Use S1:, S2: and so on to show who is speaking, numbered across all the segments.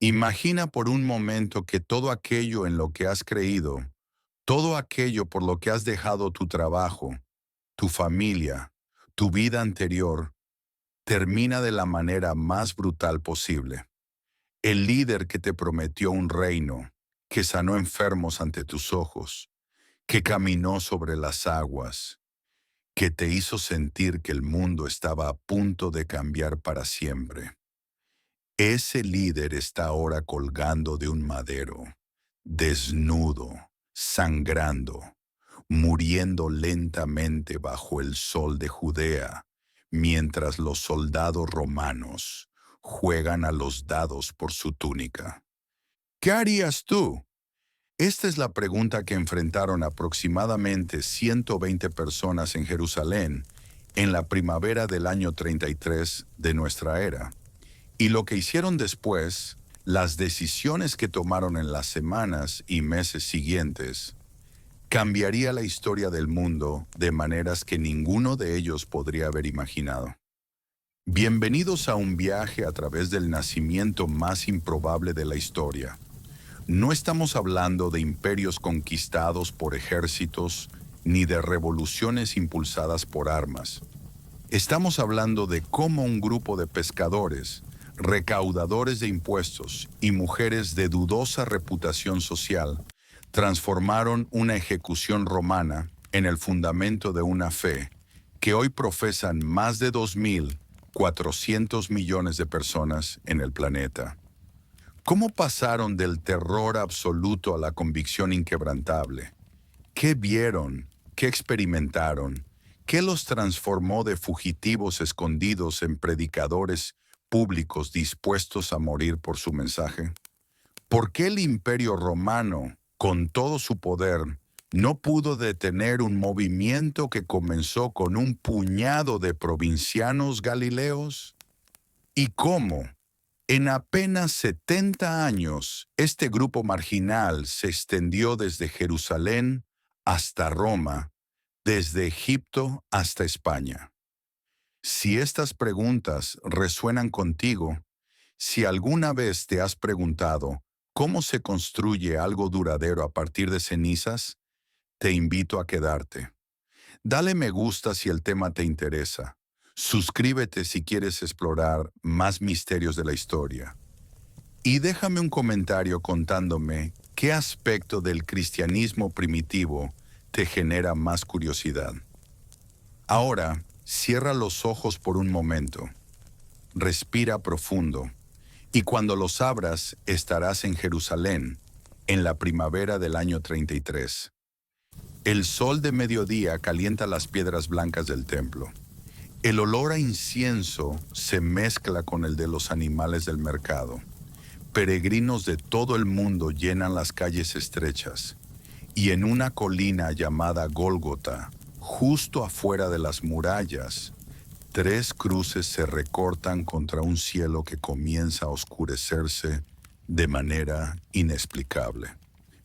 S1: Imagina por un momento que todo aquello en lo que has creído, todo aquello por lo que has dejado tu trabajo, tu familia, tu vida anterior, termina de la manera más brutal posible. El líder que te prometió un reino, que sanó enfermos ante tus ojos, que caminó sobre las aguas, que te hizo sentir que el mundo estaba a punto de cambiar para siempre. Ese líder está ahora colgando de un madero, desnudo, sangrando, muriendo lentamente bajo el sol de Judea, mientras los soldados romanos juegan a los dados por su túnica. ¿Qué harías tú? Esta es la pregunta que enfrentaron aproximadamente 120 personas en Jerusalén en la primavera del año 33 de nuestra era. Y lo que hicieron después, las decisiones que tomaron en las semanas y meses siguientes, cambiaría la historia del mundo de maneras que ninguno de ellos podría haber imaginado. Bienvenidos a un viaje a través del nacimiento más improbable de la historia. No estamos hablando de imperios conquistados por ejércitos ni de revoluciones impulsadas por armas. Estamos hablando de cómo un grupo de pescadores, recaudadores de impuestos y mujeres de dudosa reputación social transformaron una ejecución romana en el fundamento de una fe que hoy profesan más de 2.400 millones de personas en el planeta. ¿Cómo pasaron del terror absoluto a la convicción inquebrantable? ¿Qué vieron? ¿Qué experimentaron? ¿Qué los transformó de fugitivos escondidos en predicadores públicos dispuestos a morir por su mensaje? ¿Por qué el Imperio Romano, con todo su poder, no pudo detener un movimiento que comenzó con un puñado de provincianos galileos? ¿Y cómo? En apenas 70 años, este grupo marginal se extendió desde Jerusalén hasta Roma, desde Egipto hasta España. Si estas preguntas resuenan contigo, si alguna vez te has preguntado cómo se construye algo duradero a partir de cenizas, te invito a quedarte. Dale me gusta si el tema te interesa. Suscríbete si quieres explorar más misterios de la historia. Y déjame un comentario contándome qué aspecto del cristianismo primitivo te genera más curiosidad. Ahora, cierra los ojos por un momento, respira profundo, y cuando los abras estarás en Jerusalén, en la primavera del año 33. El sol de mediodía calienta las piedras blancas del templo. El olor a incienso se mezcla con el de los animales del mercado. Peregrinos de todo el mundo llenan las calles estrechas, y en una colina llamada Gólgota, justo afuera de las murallas, 3 cruces se recortan contra un cielo que comienza a oscurecerse de manera inexplicable.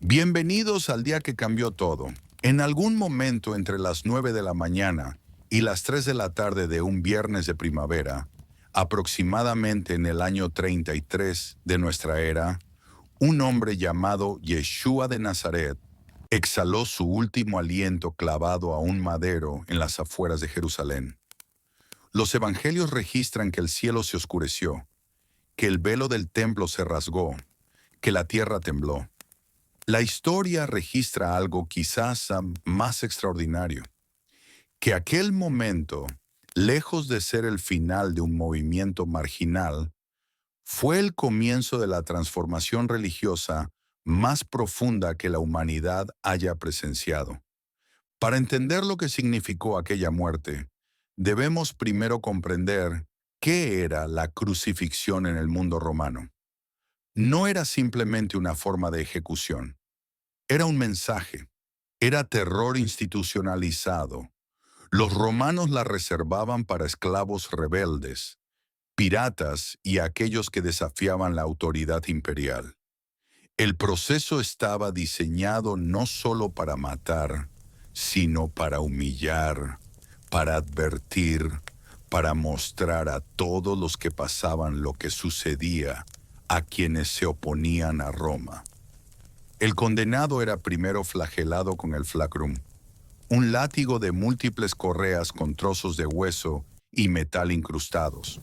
S1: Bienvenidos al día que cambió todo. En algún momento entre las 9 de la mañana y las 3 de la tarde de un viernes de primavera, aproximadamente en el año 33 de nuestra era, un hombre llamado Yeshua de Nazaret exhaló su último aliento clavado a un madero en las afueras de Jerusalén. Los evangelios registran que el cielo se oscureció, que el velo del templo se rasgó, que la tierra tembló. La historia registra algo quizás más extraordinario, que aquel momento, lejos de ser el final de un movimiento marginal, fue el comienzo de la transformación religiosa más profunda que la humanidad haya presenciado. Para entender lo que significó aquella muerte, debemos primero comprender qué era la crucifixión en el mundo romano. No era simplemente una forma de ejecución, era un mensaje, era terror institucionalizado. Los romanos la reservaban para esclavos rebeldes, piratas y aquellos que desafiaban la autoridad imperial. El proceso estaba diseñado no solo para matar, sino para humillar, para advertir, para mostrar a todos los que pasaban lo que sucedía a quienes se oponían a Roma. El condenado era primero flagelado con el flagrum, un látigo de múltiples correas con trozos de hueso y metal incrustados.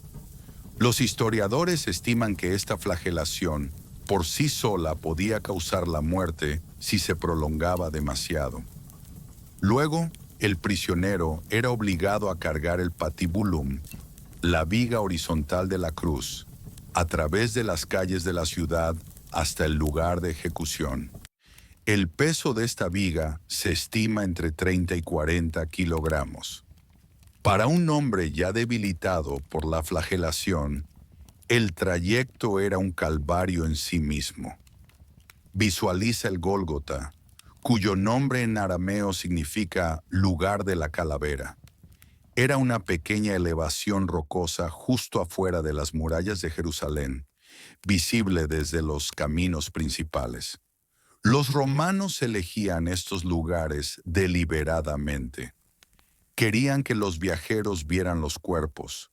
S1: Los historiadores estiman que esta flagelación por sí sola podía causar la muerte si se prolongaba demasiado. Luego, el prisionero era obligado a cargar el patibulum, la viga horizontal de la cruz, a través de las calles de la ciudad hasta el lugar de ejecución. El peso de esta viga se estima entre 30 y 40 kilogramos. Para un hombre ya debilitado por la flagelación, el trayecto era un calvario en sí mismo. Visualiza el Gólgota, cuyo nombre en arameo significa lugar de la calavera. Era una pequeña elevación rocosa justo afuera de las murallas de Jerusalén, visible desde los caminos principales. Los romanos elegían estos lugares deliberadamente. Querían que los viajeros vieran los cuerpos,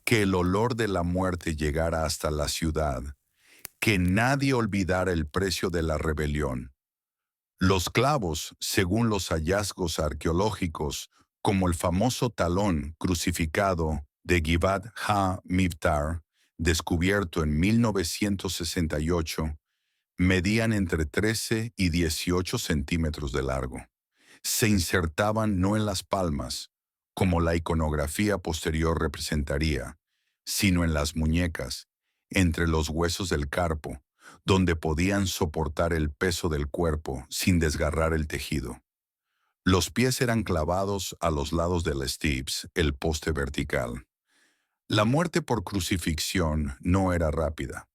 S1: que el olor de la muerte llegara hasta la ciudad, que nadie olvidara el precio de la rebelión. Los clavos, según los hallazgos arqueológicos, como el famoso talón crucificado de Givat ha-Mivtar, descubierto en 1968, medían entre 13 y 18 centímetros de largo. Se insertaban no en las palmas, como la iconografía posterior representaría, sino en las muñecas, entre los huesos del carpo, donde podían soportar el peso del cuerpo sin desgarrar el tejido. Los pies eran clavados a los lados del stipes, el poste vertical. La muerte por crucifixión no era rápida.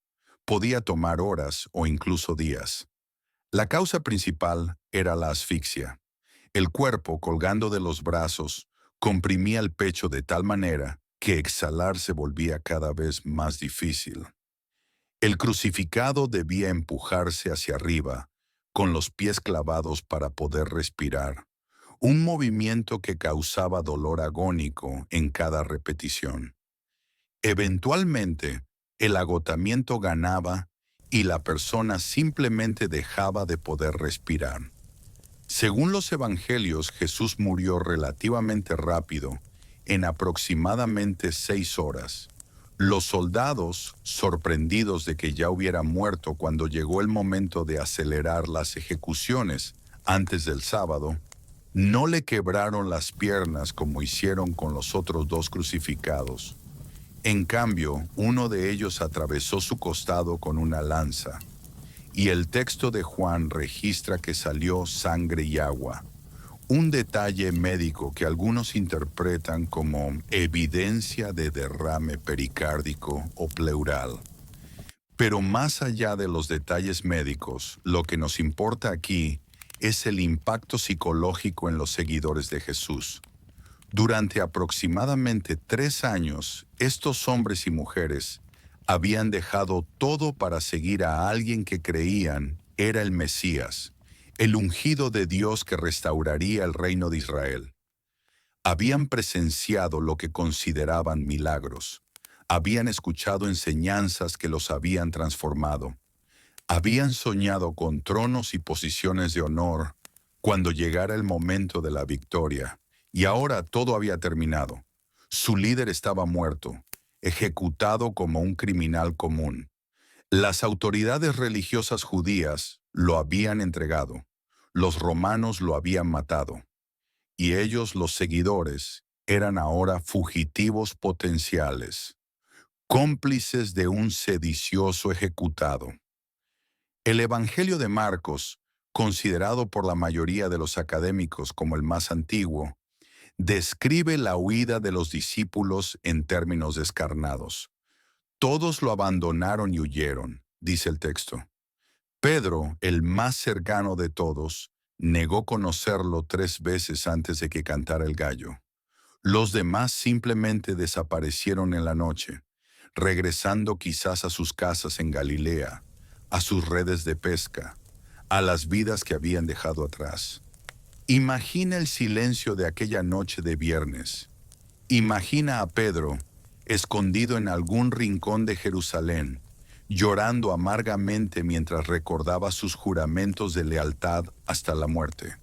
S1: Podía tomar horas o incluso días. La causa principal era la asfixia. El cuerpo, colgando de los brazos, comprimía el pecho de tal manera que exhalar se volvía cada vez más difícil. El crucificado debía empujarse hacia arriba, con los pies clavados para poder respirar, un movimiento que causaba dolor agónico en cada repetición. Eventualmente, el agotamiento ganaba y la persona simplemente dejaba de poder respirar. Según los evangelios, Jesús murió relativamente rápido, en aproximadamente 6 horas. Los soldados, sorprendidos de que ya hubiera muerto cuando llegó el momento de acelerar las ejecuciones antes del sábado, no le quebraron las piernas como hicieron con los otros 2 crucificados. En cambio, uno de ellos atravesó su costado con una lanza, y el texto de Juan registra que salió sangre y agua, un detalle médico que algunos interpretan como evidencia de derrame pericárdico o pleural. Pero más allá de los detalles médicos, lo que nos importa aquí es el impacto psicológico en los seguidores de Jesús. Durante aproximadamente 3 años, estos hombres y mujeres habían dejado todo para seguir a alguien que creían era el Mesías, el ungido de Dios que restauraría el reino de Israel. Habían presenciado lo que consideraban milagros. Habían escuchado enseñanzas que los habían transformado. Habían soñado con tronos y posiciones de honor cuando llegara el momento de la victoria. Y ahora todo había terminado. Su líder estaba muerto, ejecutado como un criminal común. Las autoridades religiosas judías lo habían entregado. Los romanos lo habían matado. Y ellos, los seguidores, eran ahora fugitivos potenciales, cómplices de un sedicioso ejecutado. El Evangelio de Marcos, considerado por la mayoría de los académicos como el más antiguo, describe la huida de los discípulos en términos descarnados. Todos lo abandonaron y huyeron, dice el texto. Pedro, el más cercano de todos, negó conocerlo 3 veces antes de que cantara el gallo. Los demás simplemente desaparecieron en la noche, regresando quizás a sus casas en Galilea, a sus redes de pesca, a las vidas que habían dejado atrás. Imagina el silencio de aquella noche de viernes. Imagina a Pedro, escondido en algún rincón de Jerusalén, llorando amargamente mientras recordaba sus juramentos de lealtad hasta la muerte.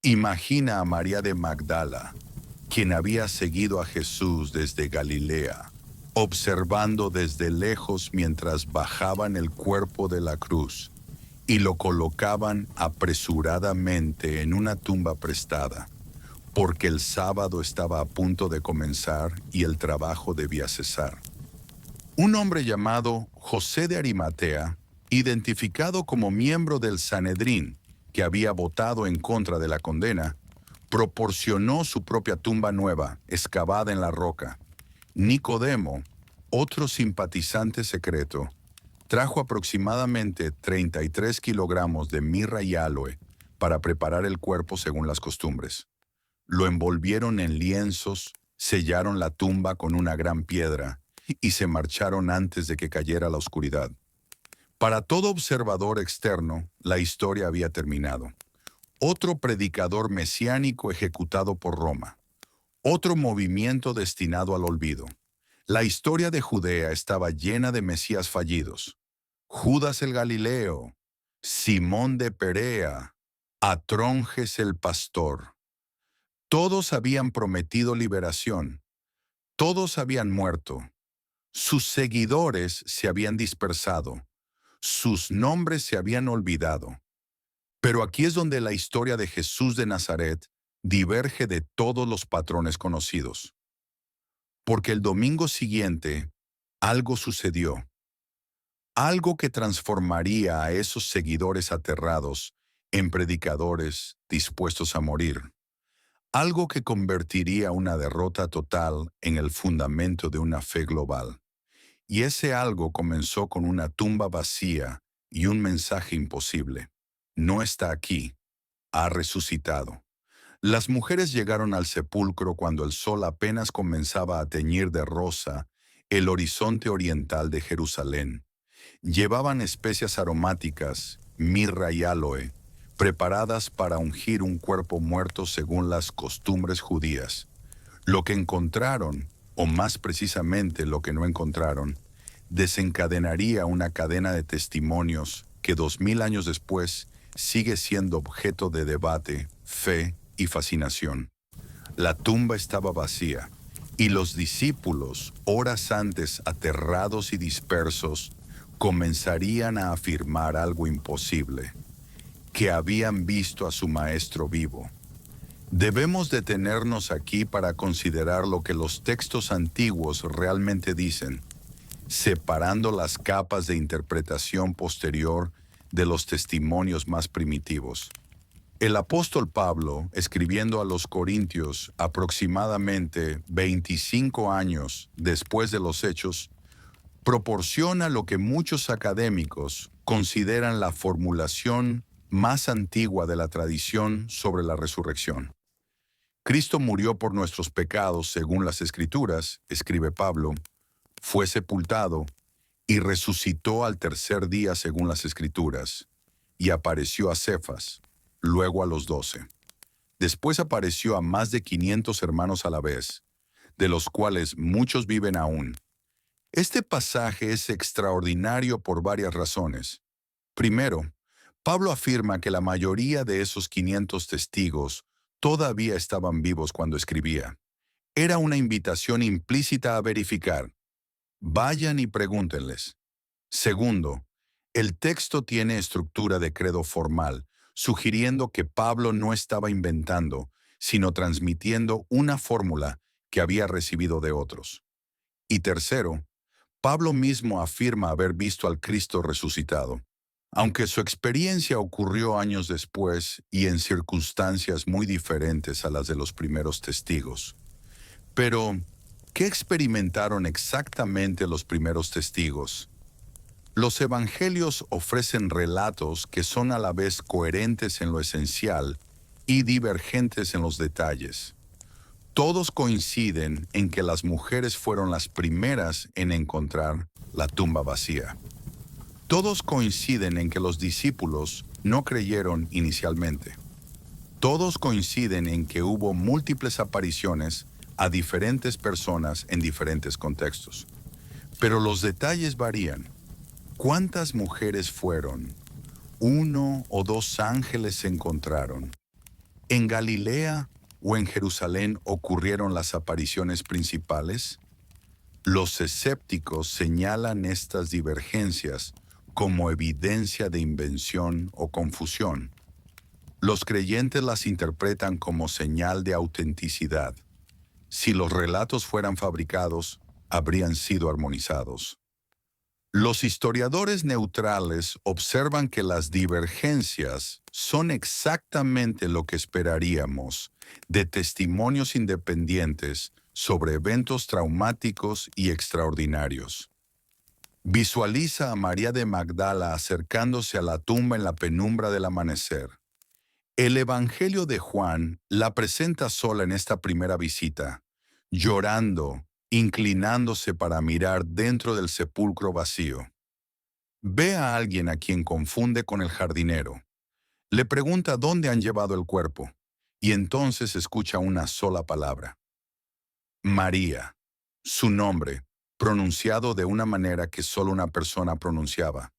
S1: Imagina a María de Magdala, quien había seguido a Jesús desde Galilea, observando desde lejos mientras bajaban el cuerpo de la cruz y lo colocaban apresuradamente en una tumba prestada, porque el sábado estaba a punto de comenzar y el trabajo debía cesar. Un hombre llamado José de Arimatea, identificado como miembro del Sanedrín, que había votado en contra de la condena, proporcionó su propia tumba nueva, excavada en la roca. Nicodemo, otro simpatizante secreto, trajo aproximadamente 33 kilogramos de mirra y aloe para preparar el cuerpo según las costumbres. Lo envolvieron en lienzos, sellaron la tumba con una gran piedra y se marcharon antes de que cayera la oscuridad. Para todo observador externo, la historia había terminado. Otro predicador mesiánico ejecutado por Roma. Otro movimiento destinado al olvido. La historia de Judea estaba llena de mesías fallidos. Judas el Galileo, Simón de Perea, Atronges el pastor. Todos habían prometido liberación. Todos habían muerto. Sus seguidores se habían dispersado. Sus nombres se habían olvidado. Pero aquí es donde la historia de Jesús de Nazaret diverge de todos los patrones conocidos. Porque el domingo siguiente, algo sucedió. Algo que transformaría a esos seguidores aterrados en predicadores dispuestos a morir. Algo que convertiría una derrota total en el fundamento de una fe global. Y ese algo comenzó con una tumba vacía y un mensaje imposible. No está aquí, ha resucitado. Las mujeres llegaron al sepulcro cuando el sol apenas comenzaba a teñir de rosa el horizonte oriental de Jerusalén. Llevaban especias aromáticas, mirra y aloe, preparadas para ungir un cuerpo muerto según las costumbres judías. Lo que encontraron, o más precisamente lo que no encontraron, desencadenaría una cadena de testimonios que 2000 años después sigue siendo objeto de debate, fe y fascinación. La tumba estaba vacía, y los discípulos, horas antes aterrados y dispersos, comenzarían a afirmar algo imposible, que habían visto a su maestro vivo. Debemos detenernos aquí para considerar lo que los textos antiguos realmente dicen, separando las capas de interpretación posterior de los testimonios más primitivos. El apóstol Pablo, escribiendo a los Corintios aproximadamente 25 años después de los hechos, proporciona lo que muchos académicos consideran la formulación más antigua de la tradición sobre la resurrección. Cristo murió por nuestros pecados según las Escrituras, escribe Pablo, fue sepultado y resucitó al tercer día según las Escrituras, y apareció a Cefas, luego a los 12. Después apareció a más de 500 hermanos a la vez, de los cuales muchos viven aún. Este pasaje es extraordinario por varias razones. Primero, Pablo afirma que la mayoría de esos 500 testigos todavía estaban vivos cuando escribía. Era una invitación implícita a verificar. Vayan y pregúntenles. Segundo, el texto tiene estructura de credo formal, sugiriendo que Pablo no estaba inventando, sino transmitiendo una fórmula que había recibido de otros. Y tercero, Pablo mismo afirma haber visto al Cristo resucitado. Aunque su experiencia ocurrió años después y en circunstancias muy diferentes a las de los primeros testigos. Pero, ¿qué experimentaron exactamente los primeros testigos? Los evangelios ofrecen relatos que son a la vez coherentes en lo esencial y divergentes en los detalles. Todos coinciden en que las mujeres fueron las primeras en encontrar la tumba vacía. Todos coinciden en que los discípulos no creyeron inicialmente. Todos coinciden en que hubo múltiples apariciones a diferentes personas en diferentes contextos. Pero los detalles varían. ¿Cuántas mujeres fueron? ¿Uno o dos ángeles se encontraron? ¿En Galilea o en Jerusalén ocurrieron las apariciones principales? Los escépticos señalan estas divergencias como evidencia de invención o confusión. Los creyentes las interpretan como señal de autenticidad. Si los relatos fueran fabricados, habrían sido armonizados. Los historiadores neutrales observan que las divergencias son exactamente lo que esperaríamos de testimonios independientes sobre eventos traumáticos y extraordinarios. Visualiza a María de Magdala acercándose a la tumba en la penumbra del amanecer. El Evangelio de Juan la presenta sola en esta primera visita, llorando, inclinándose para mirar dentro del sepulcro vacío. Ve a alguien a quien confunde con el jardinero. Le pregunta dónde han llevado el cuerpo, y entonces escucha una sola palabra. María, su nombre, pronunciado de una manera que solo una persona pronunciaba.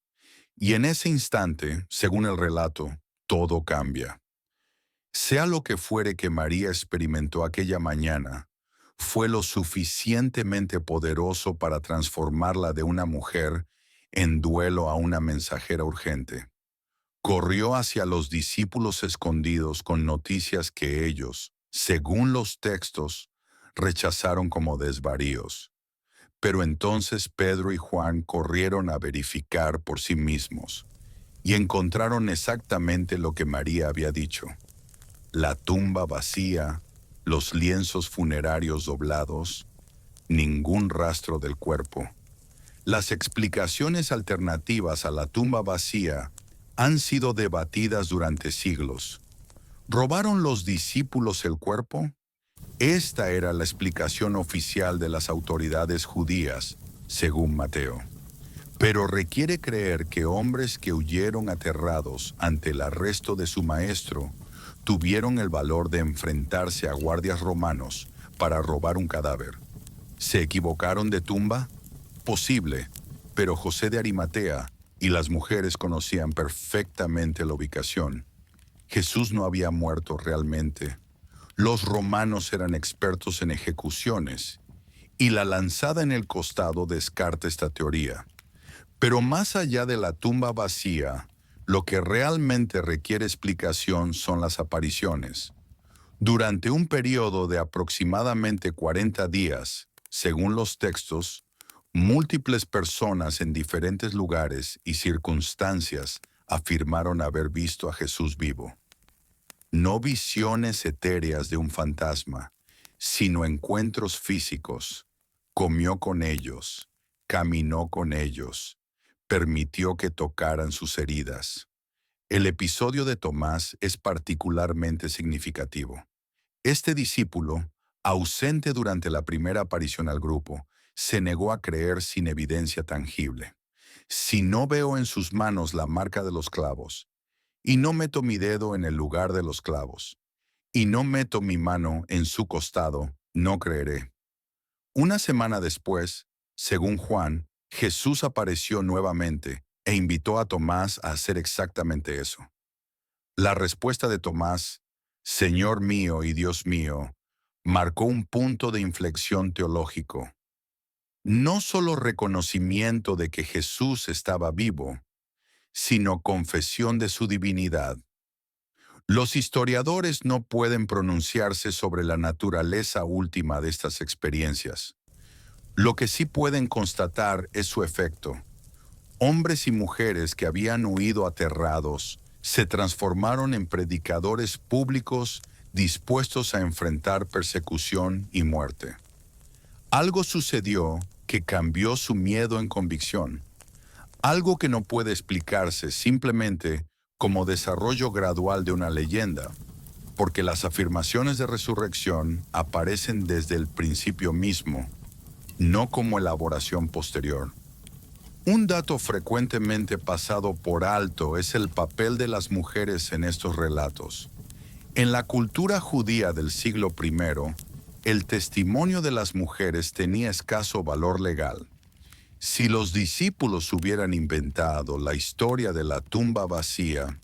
S1: Y en ese instante, según el relato, todo cambia. Sea lo que fuere que María experimentó aquella mañana, fue lo suficientemente poderoso para transformarla de una mujer en duelo a una mensajera urgente. Corrió hacia los discípulos escondidos con noticias que ellos, según los textos, rechazaron como desvaríos. Pero entonces Pedro y Juan corrieron a verificar por sí mismos y encontraron exactamente lo que María había dicho. La tumba vacía, los lienzos funerarios doblados, ningún rastro del cuerpo. Las explicaciones alternativas a la tumba vacía han sido debatidas durante siglos. ¿Robaron los discípulos el cuerpo? Esta era la explicación oficial de las autoridades judías, según Mateo. Pero requiere creer que hombres que huyeron aterrados ante el arresto de su maestro tuvieron el valor de enfrentarse a guardias romanos para robar un cadáver. ¿Se equivocaron de tumba? Posible, pero José de Arimatea y las mujeres conocían perfectamente la ubicación. Jesús no había muerto realmente. Los romanos eran expertos en ejecuciones, y la lanzada en el costado descarta esta teoría. Pero más allá de la tumba vacía, lo que realmente requiere explicación son las apariciones. Durante un periodo de aproximadamente 40 días, según los textos, múltiples personas en diferentes lugares y circunstancias afirmaron haber visto a Jesús vivo. No visiones etéreas de un fantasma, sino encuentros físicos. Comió con ellos, caminó con ellos, permitió que tocaran sus heridas. El episodio de Tomás es particularmente significativo. Este discípulo, ausente durante la primera aparición al grupo, se negó a creer sin evidencia tangible. Si no veo en sus manos la marca de los clavos, y no meto mi dedo en el lugar de los clavos, y no meto mi mano en su costado, no creeré. Una semana después, según Juan, Jesús apareció nuevamente e invitó a Tomás a hacer exactamente eso. La respuesta de Tomás, Señor mío y Dios mío, marcó un punto de inflexión teológico. No solo reconocimiento de que Jesús estaba vivo, sino confesión de su divinidad. Los historiadores no pueden pronunciarse sobre la naturaleza última de estas experiencias. Lo que sí pueden constatar es su efecto. Hombres y mujeres que habían huido aterrados se transformaron en predicadores públicos dispuestos a enfrentar persecución y muerte. Algo sucedió que cambió su miedo en convicción. Algo que no puede explicarse simplemente como desarrollo gradual de una leyenda, porque las afirmaciones de resurrección aparecen desde el principio mismo, no como elaboración posterior. Un dato frecuentemente pasado por alto es el papel de las mujeres en estos relatos. En la cultura judía del siglo I, el testimonio de las mujeres tenía escaso valor legal. Si los discípulos hubieran inventado la historia de la tumba vacía,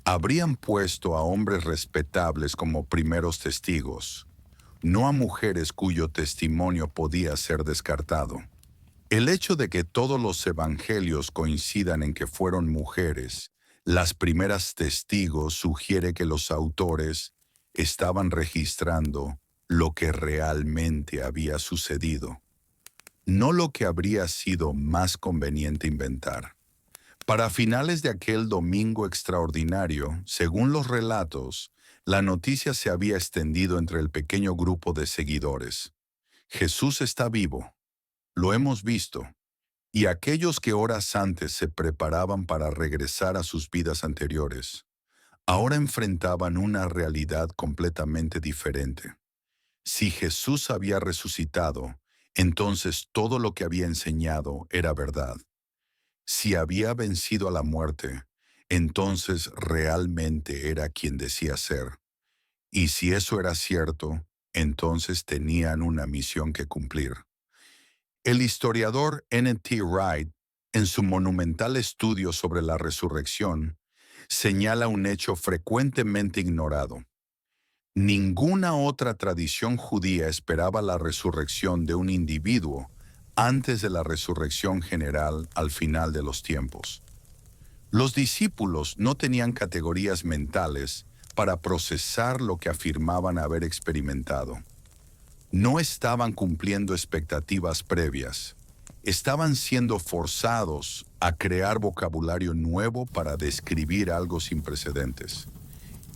S1: habrían puesto a hombres respetables como primeros testigos, no a mujeres cuyo testimonio podía ser descartado. El hecho de que todos los evangelios coincidan en que fueron mujeres, las primeras testigos, sugiere que los autores estaban registrando lo que realmente había sucedido, no lo que habría sido más conveniente inventar. Para finales de aquel domingo extraordinario, según los relatos, la noticia se había extendido entre el pequeño grupo de seguidores. Jesús está vivo, lo hemos visto, y aquellos que horas antes se preparaban para regresar a sus vidas anteriores, ahora enfrentaban una realidad completamente diferente. Si Jesús había resucitado, entonces todo lo que había enseñado era verdad. Si había vencido a la muerte, entonces realmente era quien decía ser. Y si eso era cierto, entonces tenían una misión que cumplir. El historiador N.T. Wright, en su monumental estudio sobre la resurrección, señala un hecho frecuentemente ignorado. Ninguna otra tradición judía esperaba la resurrección de un individuo antes de la resurrección general al final de los tiempos. Los discípulos no tenían categorías mentales para procesar lo que afirmaban haber experimentado. No estaban cumpliendo expectativas previas. Estaban siendo forzados a crear vocabulario nuevo para describir algo sin precedentes.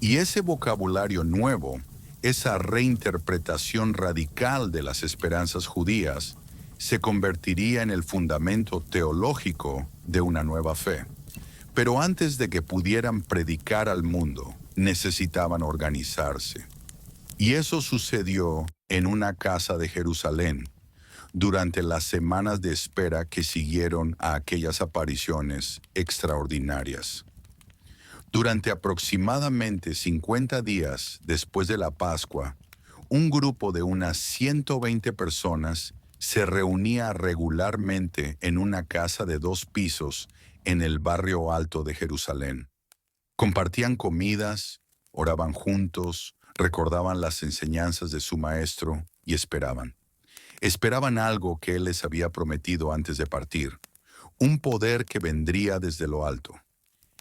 S1: Y ese vocabulario nuevo, esa reinterpretación radical de las esperanzas judías, se convertiría en el fundamento teológico de una nueva fe. Pero antes de que pudieran predicar al mundo, necesitaban organizarse. Y eso sucedió en una casa de Jerusalén, durante las semanas de espera que siguieron a aquellas apariciones extraordinarias. Durante aproximadamente 50 días después de la Pascua, un grupo de unas 120 personas se reunía regularmente en una casa de 2 pisos en el barrio alto de Jerusalén. Compartían comidas, oraban juntos, recordaban las enseñanzas de su maestro y esperaban. Esperaban algo que él les había prometido antes de partir, un poder que vendría desde lo alto.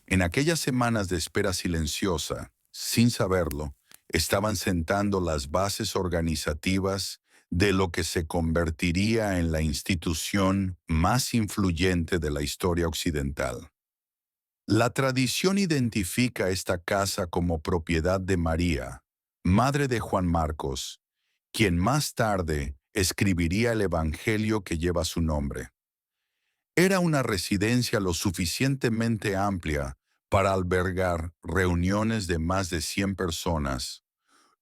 S1: En aquellas semanas de espera silenciosa, sin saberlo, estaban sentando las bases organizativas de lo que se convertiría en la institución más influyente de la historia occidental. La tradición identifica esta casa como propiedad de María, madre de Juan Marcos, quien más tarde escribiría el Evangelio que lleva su nombre. Era una residencia lo suficientemente amplia para albergar reuniones de más de 100 personas,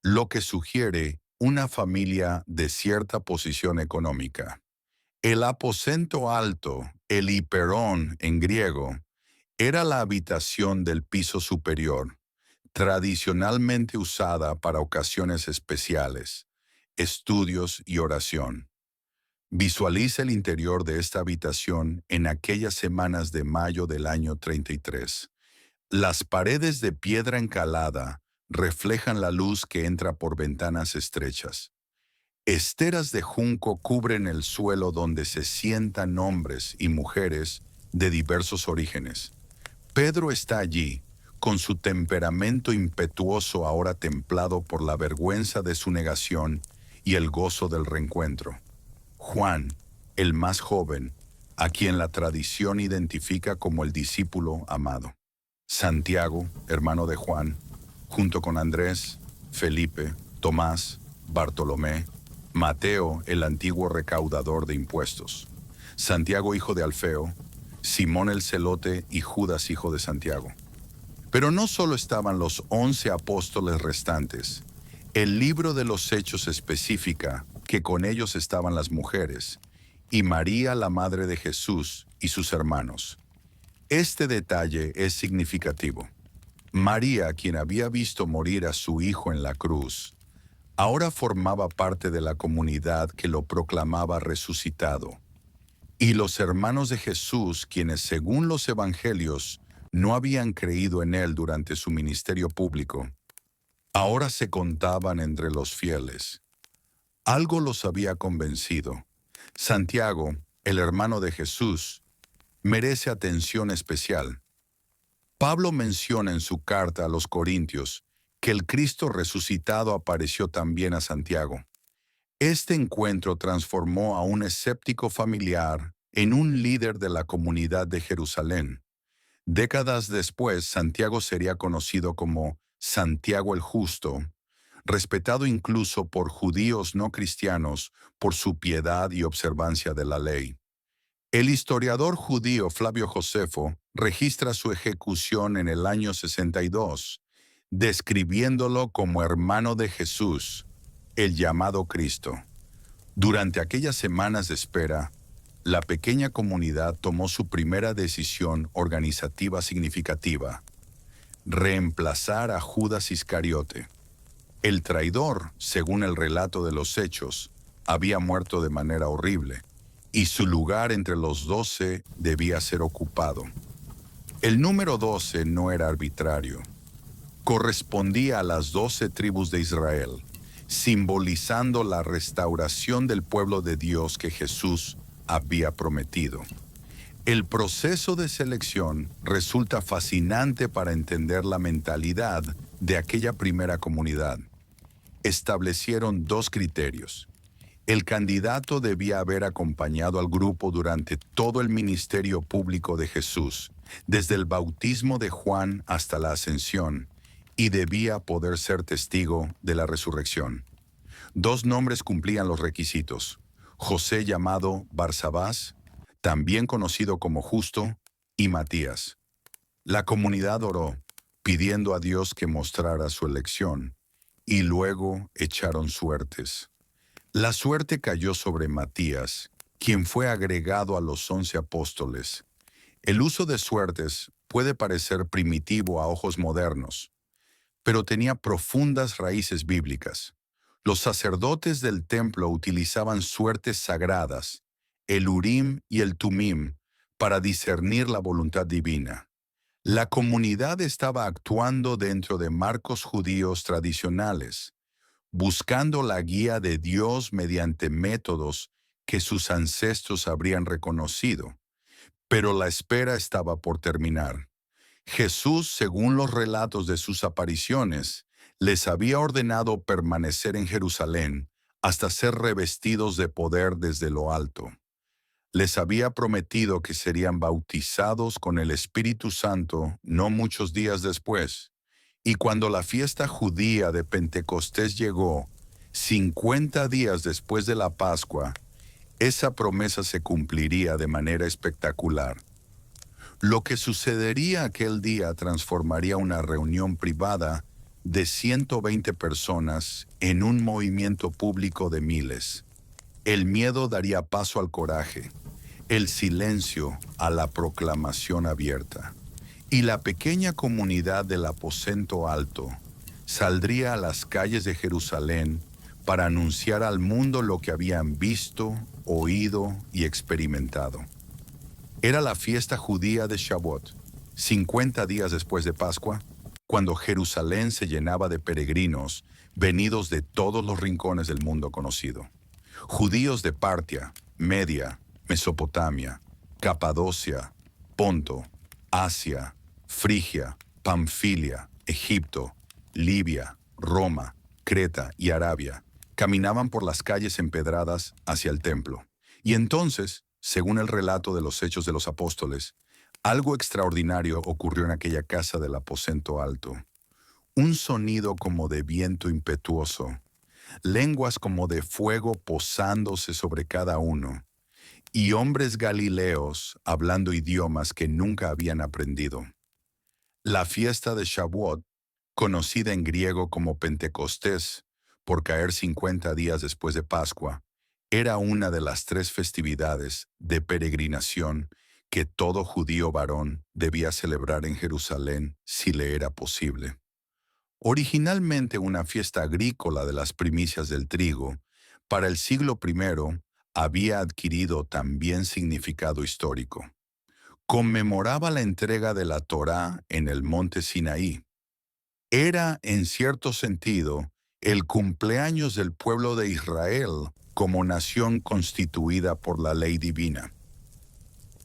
S1: lo que sugiere una familia de cierta posición económica. El aposento alto, el hiperón en griego, era la habitación del piso superior, tradicionalmente usada para ocasiones especiales, estudios y oración. Visualiza el interior de esta habitación en aquellas semanas de mayo del año 33. Las paredes de piedra encalada reflejan la luz que entra por ventanas estrechas. Esteras de junco cubren el suelo donde se sientan hombres y mujeres de diversos orígenes. Pedro está allí, con su temperamento impetuoso ahora templado por la vergüenza de su negación y el gozo del reencuentro. Juan, el más joven, a quien la tradición identifica como el discípulo amado. Santiago, hermano de Juan, junto con Andrés, Felipe, Tomás, Bartolomé, Mateo, el antiguo recaudador de impuestos, Santiago, hijo de Alfeo, Simón el celote y Judas, hijo de Santiago. Pero no solo estaban los 11 apóstoles restantes. El libro de los Hechos especifica que con ellos estaban las mujeres, y María, la madre de Jesús, y sus hermanos. Este detalle es significativo. María, quien había visto morir a su hijo en la cruz, ahora formaba parte de la comunidad que lo proclamaba resucitado. Y los hermanos de Jesús, quienes según los evangelios no habían creído en él durante su ministerio público, ahora se contaban entre los fieles. Algo los había convencido. Santiago, el hermano de Jesús, merece atención especial. Pablo menciona en su carta a los Corintios que el Cristo resucitado apareció también a Santiago. Este encuentro transformó a un escéptico familiar en un líder de la comunidad de Jerusalén. Décadas después, Santiago sería conocido como Santiago el Justo, respetado incluso por judíos no cristianos por su piedad y observancia de la ley. El historiador judío Flavio Josefo registra su ejecución en el año 62, describiéndolo como hermano de Jesús, el llamado Cristo. Durante aquellas semanas de espera, la pequeña comunidad tomó su primera decisión organizativa significativa: reemplazar a Judas Iscariote. El traidor, según el relato de los Hechos, había muerto de manera horrible, y su lugar entre los 12 debía ser ocupado. El número 12 no era arbitrario. Correspondía a las 12 tribus de Israel, simbolizando la restauración del pueblo de Dios que Jesús había prometido. El proceso de selección resulta fascinante para entender la mentalidad de aquella primera comunidad. Establecieron dos criterios. El candidato debía haber acompañado al grupo durante todo el ministerio público de Jesús, desde el bautismo de Juan hasta la ascensión, y debía poder ser testigo de la resurrección. Dos nombres cumplían los requisitos: José, llamado Barsabás, también conocido como Justo, y Matías. La comunidad oró, pidiendo a Dios que mostrara su elección, y luego echaron suertes. La suerte cayó sobre Matías, quien fue agregado a los 11 apóstoles. El uso de suertes puede parecer primitivo a ojos modernos, pero tenía profundas raíces bíblicas. Los sacerdotes del templo utilizaban suertes sagradas, el Urim y el Tumim, para discernir la voluntad divina. La comunidad estaba actuando dentro de marcos judíos tradicionales, buscando la guía de Dios mediante métodos que sus ancestros habrían reconocido. Pero la espera estaba por terminar. Jesús, según los relatos de sus apariciones, les había ordenado permanecer en Jerusalén hasta ser revestidos de poder desde lo alto. Les había prometido que serían bautizados con el Espíritu Santo no muchos días después. Y cuando la fiesta judía de Pentecostés llegó, 50 días después de la Pascua, esa promesa se cumpliría de manera espectacular. Lo que sucedería aquel día transformaría una reunión privada de 120 personas en un movimiento público de miles. El miedo daría paso al coraje, el silencio a la proclamación abierta. Y la pequeña comunidad del aposento alto saldría a las calles de Jerusalén para anunciar al mundo lo que habían visto, oído y experimentado. Era la fiesta judía de Shavuot, 50 días después de Pascua, cuando Jerusalén se llenaba de peregrinos venidos de todos los rincones del mundo conocido. Judíos de Partia, Media, Mesopotamia, Capadocia, Ponto, Asia, Frigia, Panfilia, Egipto, Libia, Roma, Creta y Arabia caminaban por las calles empedradas hacia el templo. Y entonces, según el relato de los Hechos de los Apóstoles, algo extraordinario ocurrió en aquella casa del aposento alto. Un sonido como de viento impetuoso, lenguas como de fuego posándose sobre cada uno, y hombres galileos hablando idiomas que nunca habían aprendido. La fiesta de Shavuot, conocida en griego como Pentecostés, por caer 50 días después de Pascua, era una de las 3 festividades de peregrinación que todo judío varón debía celebrar en Jerusalén si le era posible. Originalmente una fiesta agrícola de las primicias del trigo, para el siglo I había adquirido también significado histórico. Conmemoraba la entrega de la Torá en el monte Sinaí. Era, en cierto sentido, el cumpleaños del pueblo de Israel como nación constituida por la ley divina.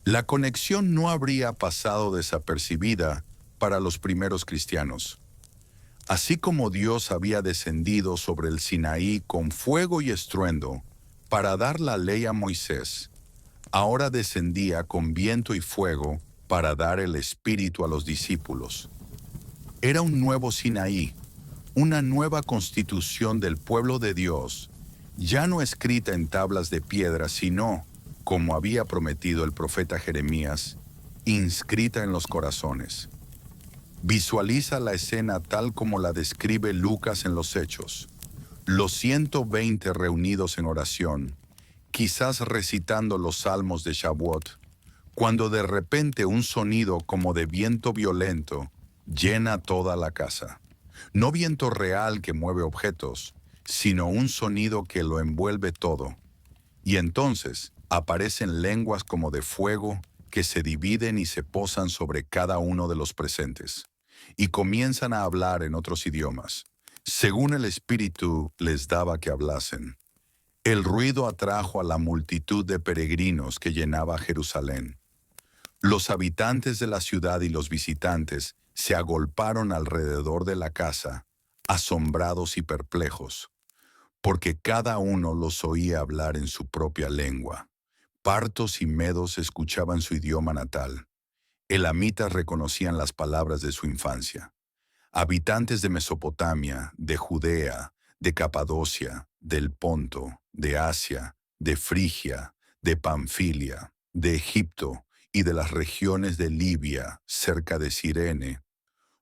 S1: La conexión no habría pasado desapercibida para los primeros cristianos. Así como Dios había descendido sobre el Sinaí con fuego y estruendo para dar la ley a Moisés, ahora descendía con viento y fuego para dar el Espíritu a los discípulos. Era un nuevo Sinaí, una nueva constitución del pueblo de Dios, ya no escrita en tablas de piedra, sino, como había prometido el profeta Jeremías, inscrita en los corazones. Visualiza la escena tal como la describe Lucas en los Hechos. Los 120 reunidos en oración, quizás recitando los salmos de Shavuot, cuando de repente un sonido como de viento violento llena toda la casa. No viento real que mueve objetos, sino un sonido que lo envuelve todo. Y entonces aparecen lenguas como de fuego que se dividen y se posan sobre cada uno de los presentes, y comienzan a hablar en otros idiomas, según el Espíritu les daba que hablasen. El ruido atrajo a la multitud de peregrinos que llenaba Jerusalén. Los habitantes de la ciudad y los visitantes se agolparon alrededor de la casa, asombrados y perplejos, porque cada uno los oía hablar en su propia lengua. Partos y medos escuchaban su idioma natal. Elamitas reconocían las palabras de su infancia. Habitantes de Mesopotamia, de Judea, de Capadocia, del Ponto, de Asia, de Frigia, de Panfilia, de Egipto y de las regiones de Libia, cerca de Cirene,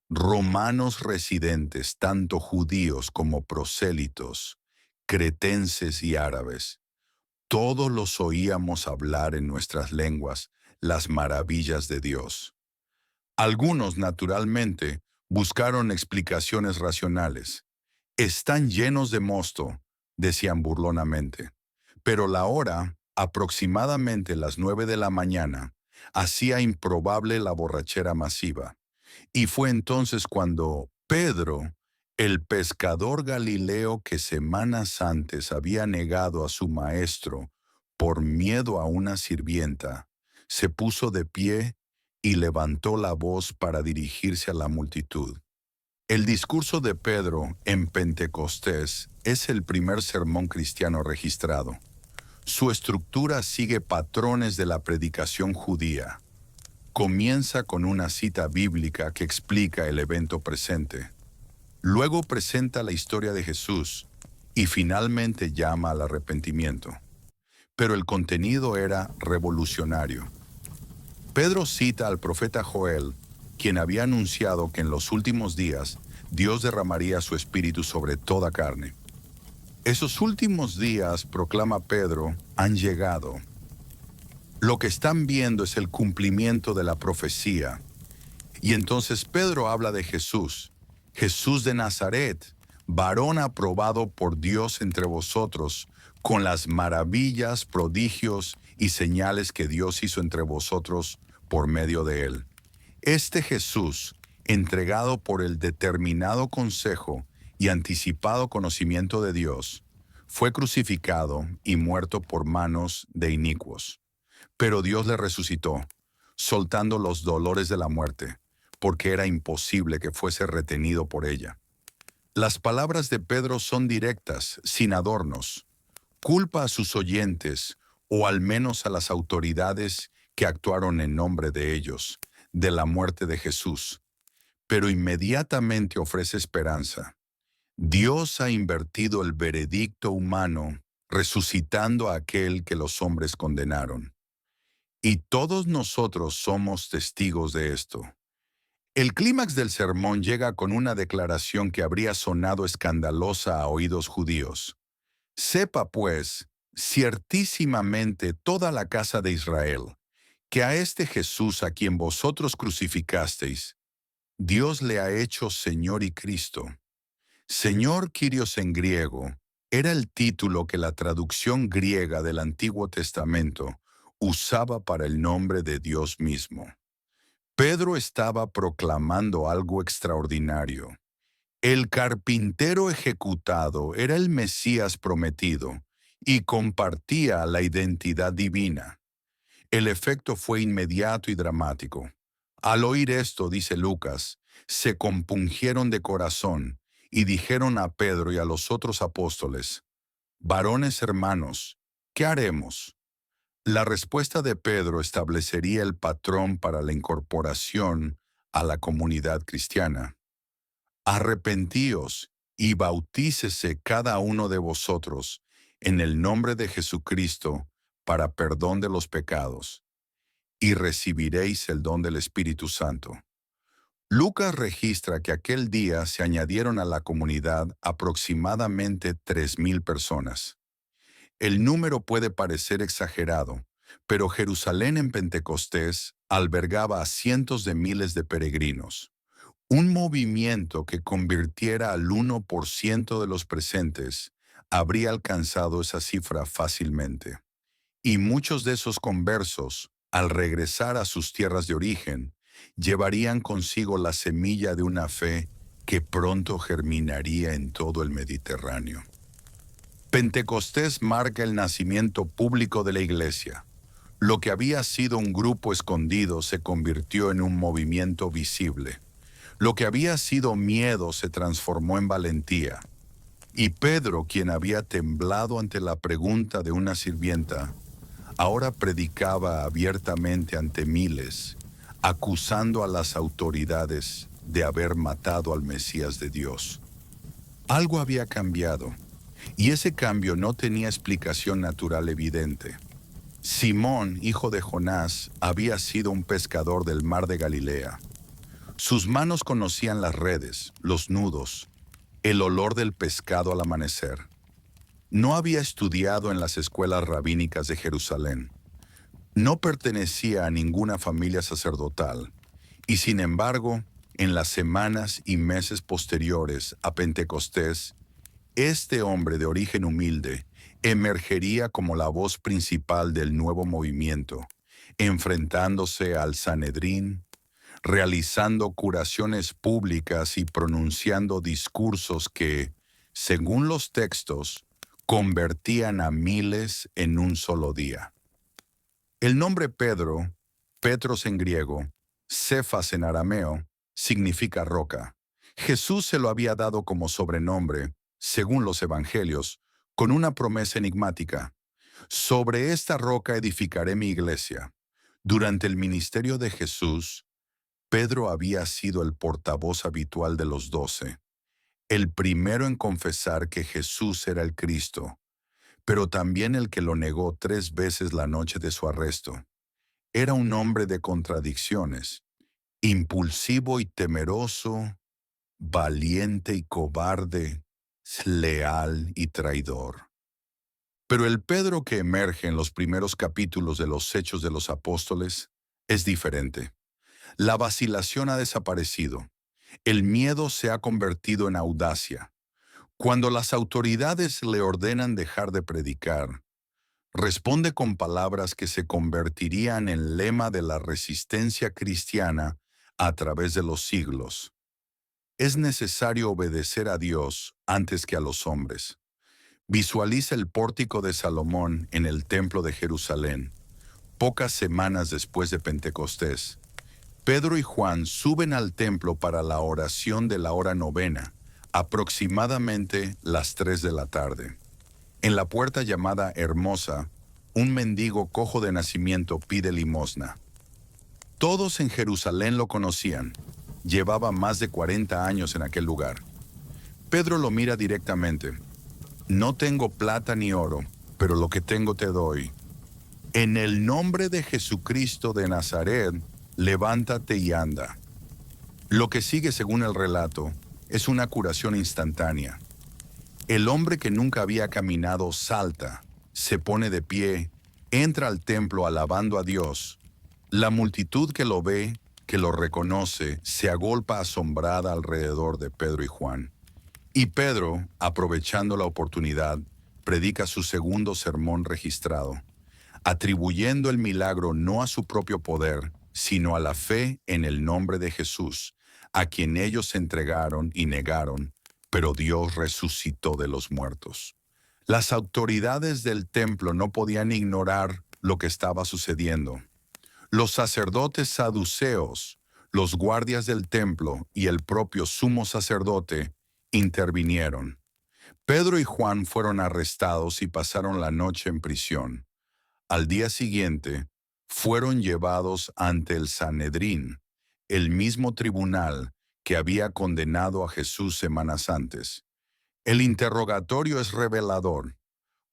S1: romanos residentes, tanto judíos como prosélitos, cretenses y árabes, todos los oíamos hablar en nuestras lenguas las maravillas de Dios. Algunos, naturalmente, buscaron explicaciones racionales. Están llenos de mosto, decían burlonamente. Pero la hora, aproximadamente las 9 de la mañana, hacía improbable la borrachera masiva. Y fue entonces cuando Pedro, el pescador galileo que semanas antes había negado a su maestro por miedo a una sirvienta, se puso de pie y levantó la voz para dirigirse a la multitud. El discurso de Pedro en Pentecostés es el primer sermón cristiano registrado. Su estructura sigue patrones de la predicación judía. Comienza con una cita bíblica que explica el evento presente. Luego presenta la historia de Jesús y finalmente llama al arrepentimiento. Pero el contenido era revolucionario. Pedro cita al profeta Joel, quien había anunciado que en los últimos días Dios derramaría su espíritu sobre toda carne. Esos últimos días, proclama Pedro, han llegado. Lo que están viendo es el cumplimiento de la profecía. Y entonces Pedro habla de Jesús, Jesús de Nazaret, varón aprobado por Dios entre vosotros, con las maravillas, prodigios y señales que Dios hizo entre vosotros por medio de él. Este Jesús, entregado por el determinado consejo y anticipado conocimiento de Dios, fue crucificado y muerto por manos de inicuos. Pero Dios le resucitó, soltando los dolores de la muerte, porque era imposible que fuese retenido por ella. Las palabras de Pedro son directas, sin adornos. Culpa a sus oyentes, o al menos a las autoridades que actuaron en nombre de ellos, de la muerte de Jesús. Pero inmediatamente ofrece esperanza. Dios ha invertido el veredicto humano, resucitando a aquel que los hombres condenaron. Y todos nosotros somos testigos de esto. El clímax del sermón llega con una declaración que habría sonado escandalosa a oídos judíos. Sepa, pues, ciertísimamente toda la casa de Israel, que a este Jesús a quien vosotros crucificasteis, Dios le ha hecho Señor y Cristo. Señor Kyrios en griego, Era el título que la traducción griega del Antiguo Testamento usaba para el nombre de Dios mismo. Pedro estaba proclamando algo extraordinario. El carpintero ejecutado era el Mesías prometido y compartía la identidad divina. El efecto fue inmediato y dramático. Al oír esto, dice Lucas, se compungieron de corazón y dijeron a Pedro y a los otros apóstoles: «Varones hermanos, ¿qué haremos?». La respuesta de Pedro establecería el patrón para la incorporación a la comunidad cristiana. «Arrepentíos y bautícese cada uno de vosotros en el nombre de Jesucristo para perdón de los pecados, y recibiréis el don del Espíritu Santo». Lucas registra que aquel día se añadieron a la comunidad aproximadamente 3,000 personas. El número puede parecer exagerado, pero Jerusalén en Pentecostés albergaba a cientos de miles de peregrinos. Un movimiento que convirtiera al 1% de los presentes habría alcanzado esa cifra fácilmente. Y muchos de esos conversos, al regresar a sus tierras de origen, llevarían consigo la semilla de una fe que pronto germinaría en todo el Mediterráneo. Pentecostés marca el nacimiento público de la Iglesia. Lo que había sido un grupo escondido se convirtió en un movimiento visible. Lo que había sido miedo se transformó en valentía. Y Pedro, quien había temblado ante la pregunta de una sirvienta, ahora predicaba abiertamente ante miles, acusando a las autoridades de haber matado al Mesías de Dios. Algo había cambiado, y ese cambio no tenía explicación natural evidente. Simón, hijo de Jonás, había sido un pescador del mar de Galilea. Sus manos conocían las redes, los nudos, el olor del pescado al amanecer. No había estudiado en las escuelas rabínicas de Jerusalén. No pertenecía a ninguna familia sacerdotal, y sin embargo, en las semanas y meses posteriores a Pentecostés, este hombre de origen humilde emergería como la voz principal del nuevo movimiento, enfrentándose al Sanedrín, realizando curaciones públicas y pronunciando discursos que, según los textos, convertían a miles en un solo día. El nombre Pedro, Petros en griego, Cefas en arameo, significa roca. Jesús se lo había dado como sobrenombre, según los evangelios, con una promesa enigmática: «Sobre esta roca edificaré mi iglesia». Durante el ministerio de Jesús, Pedro había sido el portavoz habitual de los 12, el primero en confesar que Jesús era el Cristo, pero también el que lo negó 3 veces la noche de su arresto. Era un hombre de contradicciones, impulsivo y temeroso, valiente y cobarde, leal y traidor. Pero el Pedro que emerge en los primeros capítulos de los Hechos de los Apóstoles es diferente. La vacilación ha desaparecido. El miedo se ha convertido en audacia. Cuando las autoridades le ordenan dejar de predicar, responde con palabras que se convertirían en lema de la resistencia cristiana a través de los siglos. Es necesario obedecer a Dios antes que a los hombres. Visualiza el pórtico de Salomón en el Templo de Jerusalén. Pocas semanas después de Pentecostés, Pedro y Juan suben al templo para la oración de la hora novena, aproximadamente las 3 de la tarde. En la puerta llamada Hermosa, un mendigo cojo de nacimiento pide limosna. Todos en Jerusalén lo conocían. Llevaba más de 40 años en aquel lugar. Pedro lo mira directamente. «No tengo plata ni oro, pero lo que tengo te doy. En el nombre de Jesucristo de Nazaret, levántate y anda». Lo que sigue, según el relato, es una curación instantánea. El hombre que nunca había caminado salta, se pone de pie, entra al templo alabando a Dios. La multitud que lo ve, que lo reconoce, se agolpa asombrada alrededor de Pedro y Juan. Y Pedro, aprovechando la oportunidad, predica su segundo sermón registrado, atribuyendo el milagro no a su propio poder, sino a la fe en el nombre de Jesús, a quien ellos se entregaron y negaron, pero Dios resucitó de los muertos. Las autoridades del templo no podían ignorar lo que estaba sucediendo. Los sacerdotes saduceos, los guardias del templo y el propio sumo sacerdote intervinieron. Pedro y Juan fueron arrestados y pasaron la noche en prisión. Al día siguiente, fueron llevados ante el Sanedrín, el mismo tribunal que había condenado a Jesús semanas antes. El interrogatorio es revelador.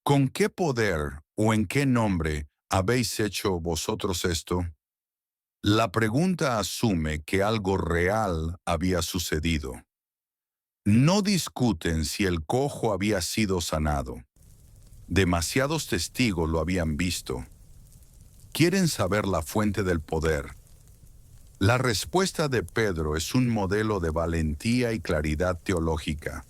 S1: ¿Con qué poder o en qué nombre habéis hecho vosotros esto? La pregunta asume que algo real había sucedido. No discuten si el cojo había sido sanado. Demasiados testigos lo habían visto. Quieren saber la fuente del poder. La respuesta de Pedro es un modelo de valentía y claridad teológica.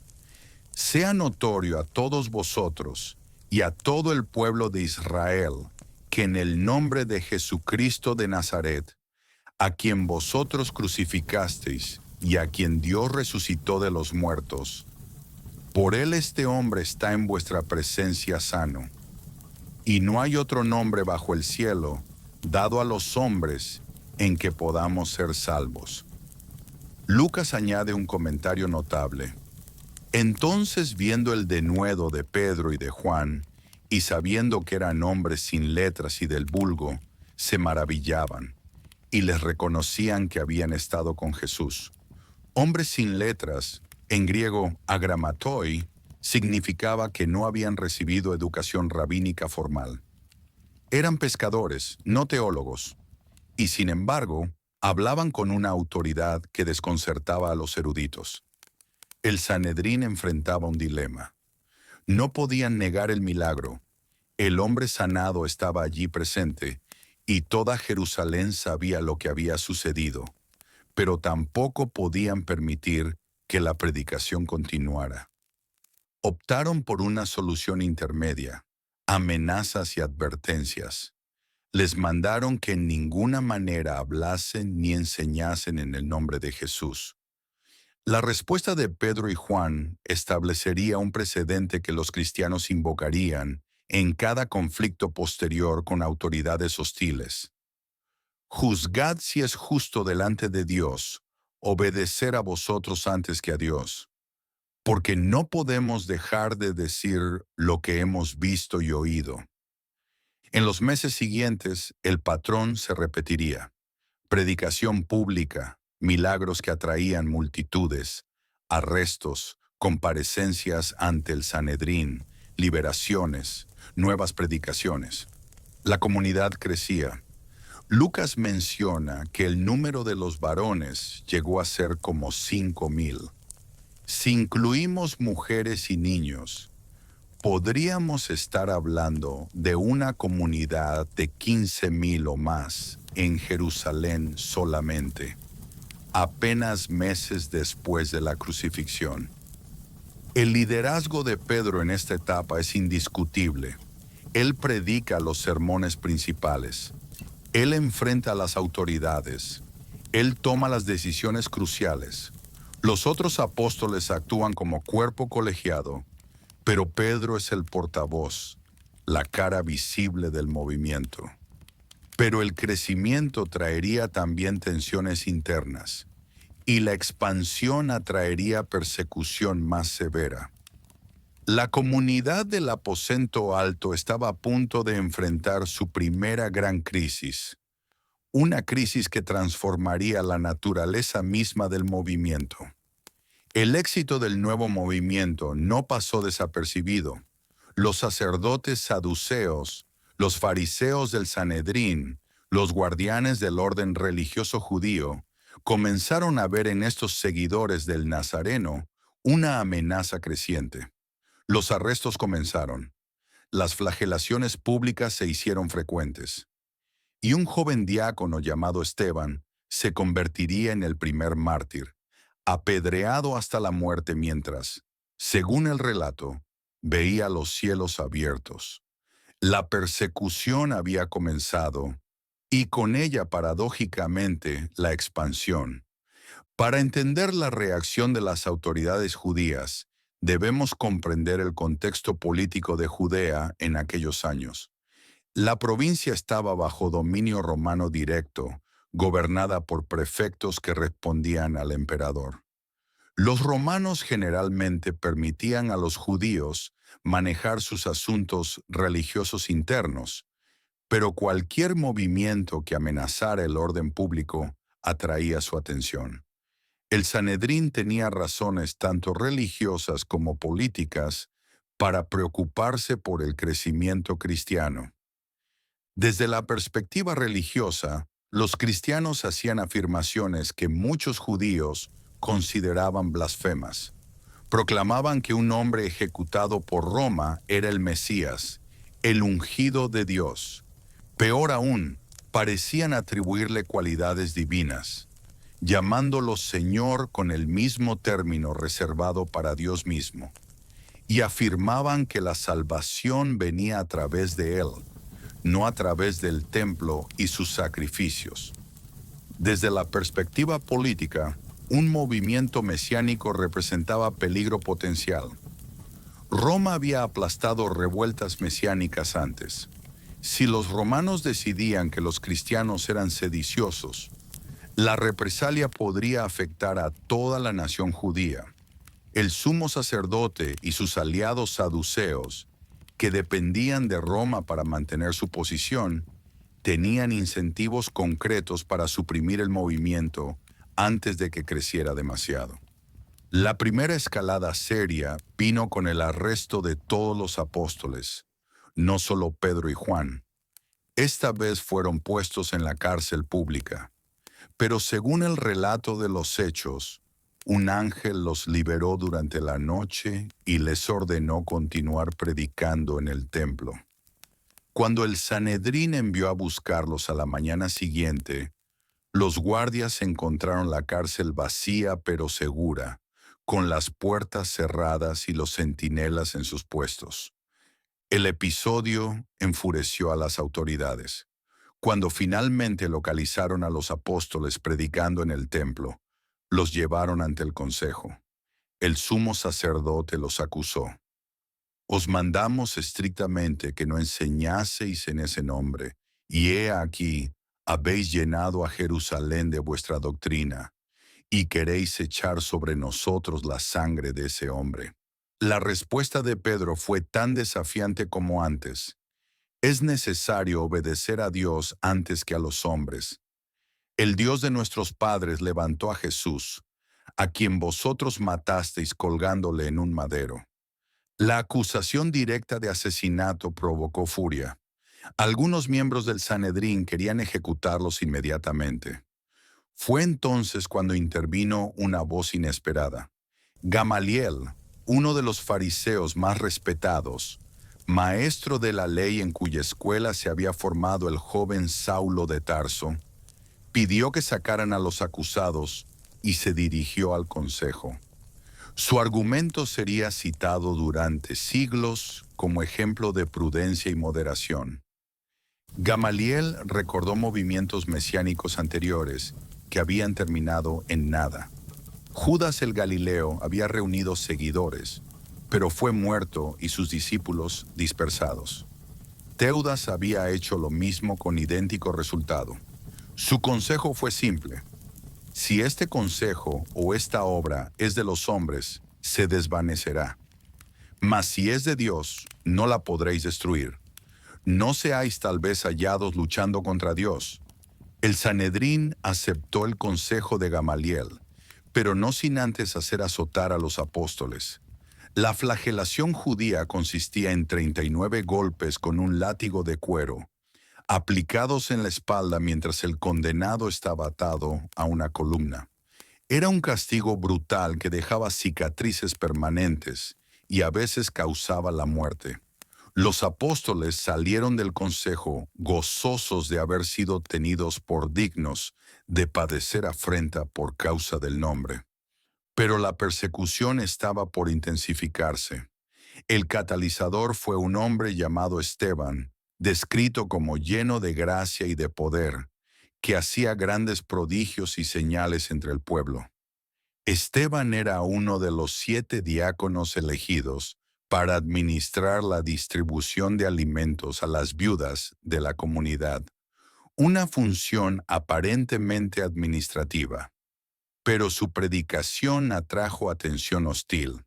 S1: Sea notorio a todos vosotros y a todo el pueblo de Israel que en el nombre de Jesucristo de Nazaret, a quien vosotros crucificasteis y a quien Dios resucitó de los muertos, por él este hombre está en vuestra presencia sano. Y no hay otro nombre bajo el cielo dado a los hombres en que podamos ser salvos. Lucas añade un comentario notable. Entonces, viendo el denuedo de Pedro y de Juan, y sabiendo que eran hombres sin letras y del vulgo, se maravillaban, y les reconocían que habían estado con Jesús. Hombres sin letras, en griego agramatoi, significaba que no habían recibido educación rabínica formal. Eran pescadores, no teólogos, y sin embargo, hablaban con una autoridad que desconcertaba a los eruditos. El Sanedrín enfrentaba un dilema. No podían negar el milagro. El hombre sanado estaba allí presente, y toda Jerusalén sabía lo que había sucedido, pero tampoco podían permitir que la predicación continuara. Optaron por una solución intermedia, amenazas y advertencias. Les mandaron que en ninguna manera hablasen ni enseñasen en el nombre de Jesús. La respuesta de Pedro y Juan establecería un precedente que los cristianos invocarían en cada conflicto posterior con autoridades hostiles. Juzgad si es justo delante de Dios obedecer a vosotros antes que a Dios, porque no podemos dejar de decir lo que hemos visto y oído. En los meses siguientes, el patrón se repetiría. Predicación pública, milagros que atraían multitudes, arrestos, comparecencias ante el Sanedrín, liberaciones, nuevas predicaciones. La comunidad crecía. Lucas menciona que el número de los varones llegó a ser como 5,000. Si incluimos mujeres y niños, podríamos estar hablando de una comunidad de 15,000 o más en Jerusalén solamente, apenas meses después de la crucifixión. El liderazgo de Pedro en esta etapa es indiscutible. Él predica los sermones principales. Él enfrenta a las autoridades. Él toma las decisiones cruciales. Los otros apóstoles actúan como cuerpo colegiado, pero Pedro es el portavoz, la cara visible del movimiento. Pero el crecimiento traería también tensiones internas, y la expansión atraería persecución más severa. La comunidad del aposento alto estaba a punto de enfrentar su primera gran crisis, una crisis que transformaría la naturaleza misma del movimiento. El éxito del nuevo movimiento no pasó desapercibido. Los sacerdotes saduceos, los fariseos del Sanedrín, los guardianes del orden religioso judío, comenzaron a ver en estos seguidores del Nazareno una amenaza creciente. Los arrestos comenzaron. Las flagelaciones públicas se hicieron frecuentes. Y un joven diácono llamado Esteban se convertiría en el primer mártir, apedreado hasta la muerte mientras, Según el relato, veía los cielos abiertos. La persecución había comenzado y con ella, paradójicamente, la expansión. Para entender la reacción de las autoridades judías, debemos comprender el contexto político de Judea en aquellos años. La provincia estaba bajo dominio romano directo, gobernada por prefectos que respondían al emperador. Los romanos generalmente permitían a los judíos manejar sus asuntos religiosos internos, pero cualquier movimiento que amenazara el orden público atraía su atención. El Sanedrín tenía razones tanto religiosas como políticas para preocuparse por el crecimiento cristiano. Desde la perspectiva religiosa, los cristianos hacían afirmaciones que muchos judíos consideraban blasfemas. Proclamaban que un hombre ejecutado por Roma era el Mesías, el ungido de Dios. Peor aún, parecían atribuirle cualidades divinas, llamándolo Señor con el mismo término reservado para Dios mismo, y afirmaban que la salvación venía a través de Él, no a través del templo y sus sacrificios. Desde la perspectiva política, un movimiento mesiánico representaba peligro potencial. Roma había aplastado revueltas mesiánicas antes. Si los romanos decidían que los cristianos eran sediciosos, la represalia podría afectar a toda la nación judía. El sumo sacerdote y sus aliados saduceos, que dependían de Roma para mantener su posición, tenían incentivos concretos para suprimir el movimiento antes de que creciera demasiado. La primera escalada seria vino con el arresto de todos los apóstoles, no solo Pedro y Juan. Esta vez fueron puestos en la cárcel pública, pero según el relato de los hechos, un ángel los liberó durante la noche y les ordenó continuar predicando en el templo. Cuando el Sanedrín envió a buscarlos a la mañana siguiente, los guardias encontraron la cárcel vacía pero segura, con las puertas cerradas y los centinelas en sus puestos. El episodio enfureció a las autoridades. Cuando finalmente localizaron a los apóstoles predicando en el templo, los llevaron ante el consejo. El sumo sacerdote los acusó. Os mandamos estrictamente que no enseñaseis en ese nombre, y he aquí, habéis llenado a Jerusalén de vuestra doctrina, y queréis echar sobre nosotros la sangre de ese hombre. La respuesta de Pedro fue tan desafiante como antes. Es necesario obedecer a Dios antes que a los hombres. El Dios de nuestros padres levantó a Jesús, a quien vosotros matasteis colgándole en un madero. La acusación directa de asesinato provocó furia. Algunos miembros del Sanedrín querían ejecutarlos inmediatamente. Fue entonces cuando intervino una voz inesperada. Gamaliel, uno de los fariseos más respetados, maestro de la ley en cuya escuela se había formado el joven Saulo de Tarso, pidió que sacaran a los acusados y se dirigió al consejo. Su argumento sería citado durante siglos como ejemplo de prudencia y moderación. Gamaliel recordó movimientos mesiánicos anteriores que habían terminado en nada. Judas el Galileo había reunido seguidores, pero fue muerto y sus discípulos dispersados. Teudas había hecho lo mismo con idéntico resultado. Su consejo fue simple. Si este consejo o esta obra es de los hombres, se desvanecerá. Mas si es de Dios, no la podréis destruir. No seáis tal vez hallados luchando contra Dios. El Sanedrín aceptó el consejo de Gamaliel, pero no sin antes hacer azotar a los apóstoles. La flagelación judía consistía en 39 golpes con un látigo de cuero, aplicados en la espalda mientras el condenado estaba atado a una columna. Era un castigo brutal que dejaba cicatrices permanentes y a veces causaba la muerte. Los apóstoles salieron del consejo gozosos de haber sido tenidos por dignos de padecer afrenta por causa del nombre. Pero la persecución estaba por intensificarse. El catalizador fue un hombre llamado Esteban, descrito como lleno de gracia y de poder, que hacía grandes prodigios y señales entre el pueblo. Esteban era uno de los 7 diáconos elegidos para administrar la distribución de alimentos a las viudas de la comunidad, una función aparentemente administrativa. Pero su predicación atrajo atención hostil.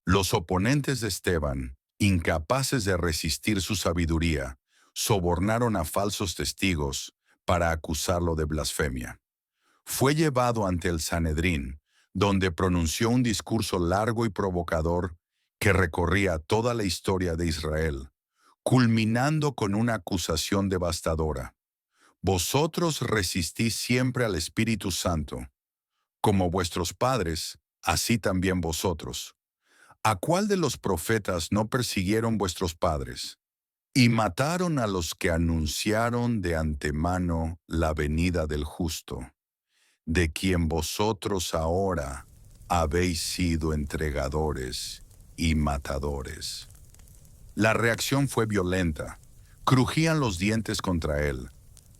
S1: Los oponentes de Esteban, incapaces de resistir su sabiduría, sobornaron a falsos testigos para acusarlo de blasfemia. Fue llevado ante el Sanedrín, donde pronunció un discurso largo y provocador que recorría toda la historia de Israel, culminando con una acusación devastadora. Vosotros resistís siempre al Espíritu Santo, como vuestros padres, así también vosotros. ¿A cuál de los profetas no persiguieron vuestros padres? Y mataron a los que anunciaron de antemano la venida del justo, de quien vosotros ahora habéis sido entregadores y matadores. La reacción fue violenta. Crujían los dientes contra él.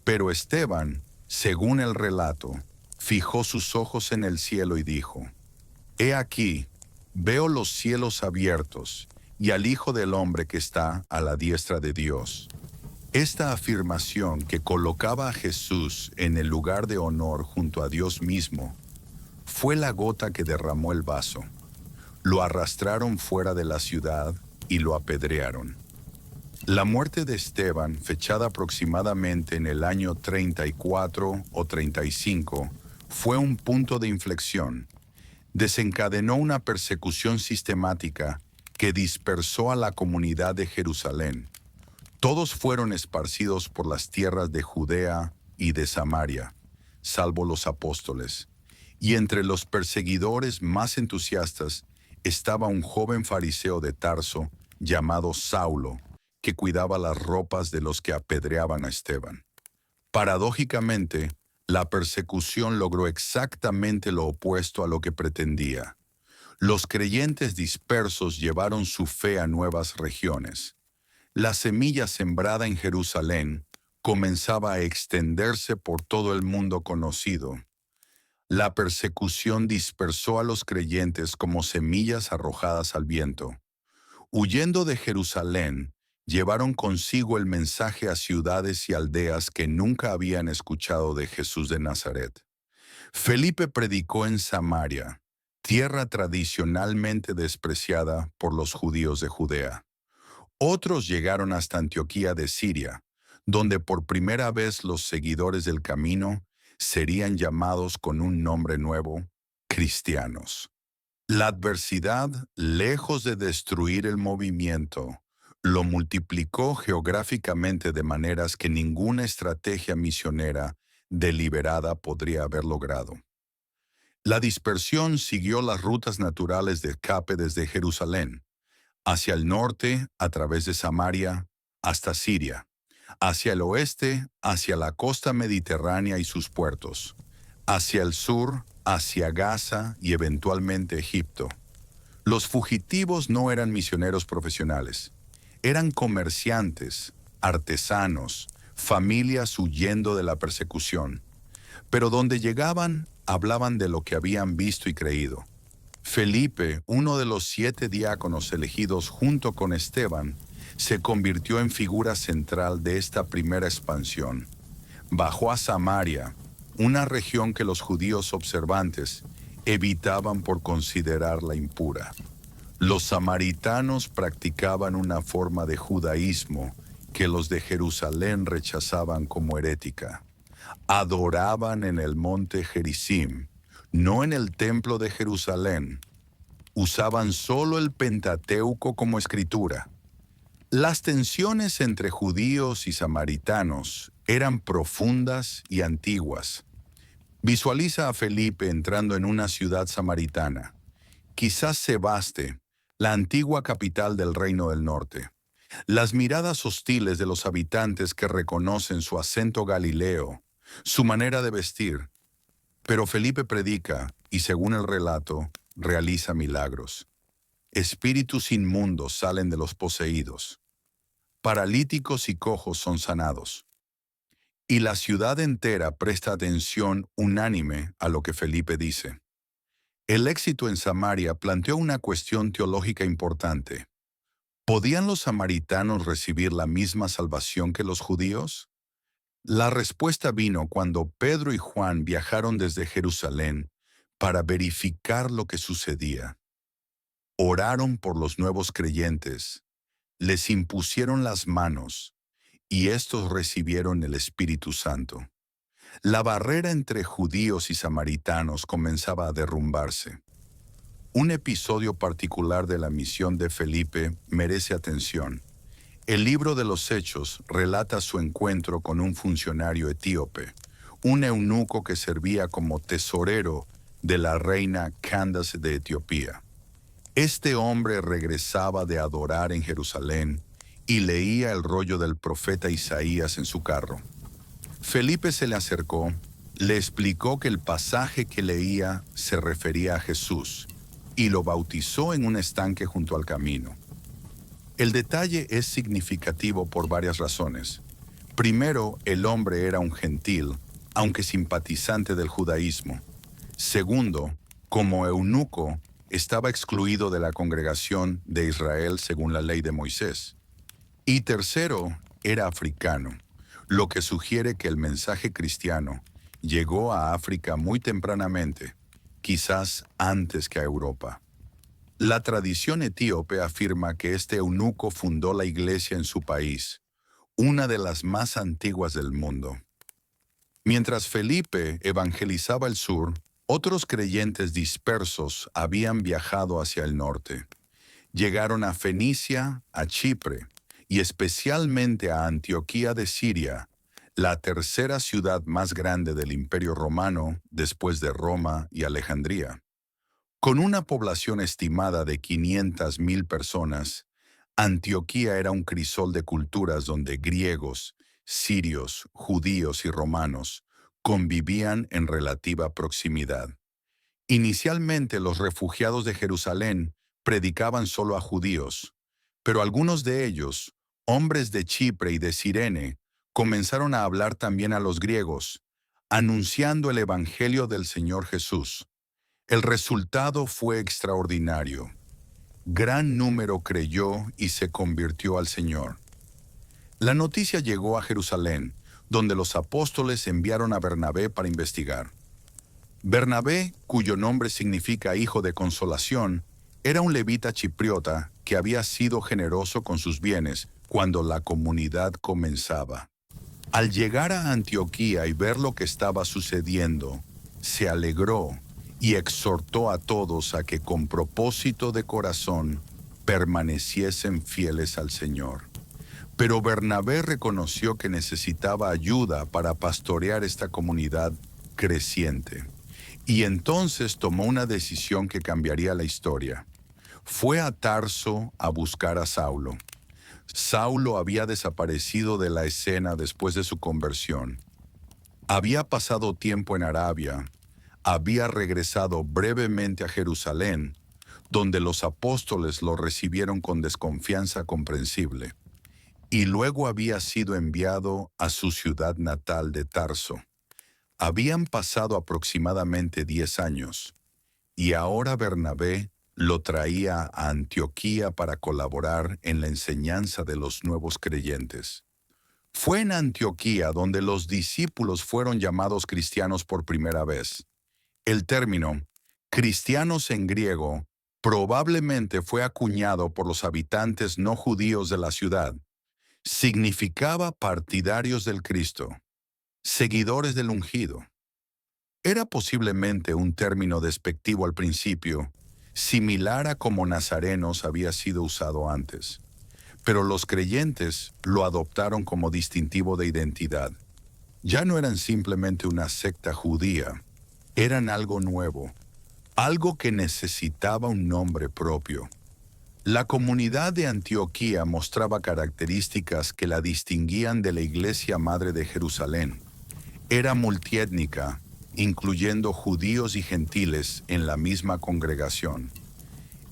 S1: Pero Esteban, según el relato, fijó sus ojos en el cielo y dijo: He aquí, veo los cielos abiertos y al Hijo del Hombre que está a la diestra de Dios. Esta afirmación, que colocaba a Jesús en el lugar de honor junto a Dios mismo, fue la gota que derramó el vaso. Lo arrastraron fuera de la ciudad y lo apedrearon. La muerte de Esteban, fechada aproximadamente en el año 34 o 35, fue un punto de inflexión. Desencadenó una persecución sistemática que dispersó a la comunidad de Jerusalén. Todos fueron esparcidos por las tierras de Judea y de Samaria, salvo los apóstoles. Y entre los perseguidores más entusiastas estaba un joven fariseo de Tarso llamado Saulo, que cuidaba las ropas de los que apedreaban a Esteban. Paradójicamente, la persecución logró exactamente lo opuesto a lo que pretendía. Los creyentes dispersos llevaron su fe a nuevas regiones. La semilla sembrada en Jerusalén comenzaba a extenderse por todo el mundo conocido. La persecución dispersó a los creyentes como semillas arrojadas al viento. Huyendo de Jerusalén, llevaron consigo el mensaje a ciudades y aldeas que nunca habían escuchado de Jesús de Nazaret. Felipe predicó en Samaria, tierra tradicionalmente despreciada por los judíos de Judea. Otros llegaron hasta Antioquía de Siria, donde por primera vez los seguidores del camino serían llamados con un nombre nuevo: cristianos. La adversidad, lejos de destruir el movimiento, lo multiplicó geográficamente de maneras que ninguna estrategia misionera deliberada podría haber logrado. La dispersión siguió las rutas naturales de escape desde Jerusalén, hacia el norte a través de Samaria hasta Siria, hacia el oeste hacia la costa mediterránea y sus puertos, hacia el sur hacia Gaza y eventualmente Egipto. Los fugitivos no eran misioneros profesionales, eran comerciantes, artesanos, familias huyendo de la persecución. Pero donde llegaban, hablaban de lo que habían visto y creído. Felipe, uno de los 7 diáconos elegidos junto con Esteban, se convirtió en figura central de esta primera expansión. Bajó a Samaria, una región que los judíos observantes evitaban por considerarla impura. Los samaritanos practicaban una forma de judaísmo que los de Jerusalén rechazaban como herética. Adoraban en el monte Gerizim, no en el templo de Jerusalén. Usaban solo el Pentateuco como escritura. Las tensiones entre judíos y samaritanos eran profundas y antiguas. Visualiza a Felipe entrando en una ciudad samaritana, quizás Sebaste, la antigua capital del Reino del Norte. Las miradas hostiles de los habitantes que reconocen su acento galileo, su manera de vestir. Pero Felipe predica, y según el relato, realiza milagros. Espíritus inmundos salen de los poseídos. Paralíticos y cojos son sanados. Y la ciudad entera presta atención unánime a lo que Felipe dice. El éxito en Samaria planteó una cuestión teológica importante. ¿Podían los samaritanos recibir la misma salvación que los judíos? La respuesta vino cuando Pedro y Juan viajaron desde Jerusalén para verificar lo que sucedía. Oraron por los nuevos creyentes, les impusieron las manos, y éstos recibieron el Espíritu Santo. La barrera entre judíos y samaritanos comenzaba a derrumbarse. Un episodio particular de la misión de Felipe merece atención. El libro de los Hechos relata su encuentro con un funcionario etíope, un eunuco que servía como tesorero de la reina Candace de Etiopía. Este hombre regresaba de adorar en Jerusalén y leía el rollo del profeta Isaías en su carro. Felipe se le acercó, le explicó que el pasaje que leía se refería a Jesús y lo bautizó en un estanque junto al camino. El detalle es significativo por varias razones. Primero, el hombre era un gentil, aunque simpatizante del judaísmo. Segundo, como eunuco, estaba excluido de la congregación de Israel según la ley de Moisés. Y tercero, era africano, lo que sugiere que el mensaje cristiano llegó a África muy tempranamente, quizás antes que a Europa. La tradición etíope afirma que este eunuco fundó la iglesia en su país, una de las más antiguas del mundo. Mientras Felipe evangelizaba el sur, otros creyentes dispersos habían viajado hacia el norte. Llegaron a Fenicia, a Chipre y especialmente a Antioquía de Siria, la tercera ciudad más grande del Imperio Romano después de Roma y Alejandría. Con una población estimada de 500,000 personas, Antioquía era un crisol de culturas donde griegos, sirios, judíos y romanos convivían en relativa proximidad. Inicialmente los refugiados de Jerusalén predicaban solo a judíos, pero algunos de ellos, hombres de Chipre y de Cirene, comenzaron a hablar también a los griegos, anunciando el Evangelio del Señor Jesús. El resultado fue extraordinario. Gran número creyó y se convirtió al Señor. La noticia llegó a Jerusalén, donde los apóstoles enviaron a Bernabé para investigar. Bernabé, cuyo nombre significa hijo de consolación, era un levita chipriota que había sido generoso con sus bienes cuando la comunidad comenzaba. Al llegar a Antioquía y ver lo que estaba sucediendo, se alegró y exhortó a todos a que con propósito de corazón permaneciesen fieles al Señor. Pero Bernabé reconoció que necesitaba ayuda para pastorear esta comunidad creciente. Y entonces tomó una decisión que cambiaría la historia. Fue a Tarso a buscar a Saulo. Saulo había desaparecido de la escena después de su conversión. Había pasado tiempo en Arabia, había regresado brevemente a Jerusalén, donde los apóstoles lo recibieron con desconfianza comprensible, y luego había sido enviado a su ciudad natal de Tarso. Habían pasado aproximadamente 10 años, y ahora Bernabé lo traía a Antioquía para colaborar en la enseñanza de los nuevos creyentes. Fue en Antioquía donde los discípulos fueron llamados cristianos por primera vez. El término cristianos en griego probablemente fue acuñado por los habitantes no judíos de la ciudad. Significaba partidarios del Cristo, seguidores del ungido. Era posiblemente un término despectivo al principio, similar a como nazarenos había sido usado antes. Pero los creyentes lo adoptaron como distintivo de identidad. Ya no eran simplemente una secta judía, eran algo nuevo, algo que necesitaba un nombre propio. La comunidad de Antioquía mostraba características que la distinguían de la Iglesia Madre de Jerusalén. Era multiétnica, incluyendo judíos y gentiles en la misma congregación.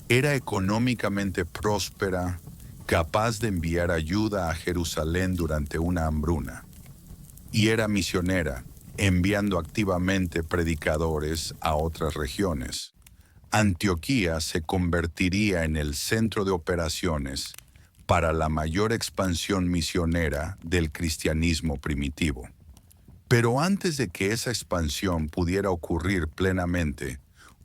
S1: Era económicamente próspera, capaz de enviar ayuda a Jerusalén durante una hambruna. Y era misionera, enviando activamente predicadores a otras regiones. Antioquía se convertiría en el centro de operaciones para la mayor expansión misionera del cristianismo primitivo. Pero antes de que esa expansión pudiera ocurrir plenamente,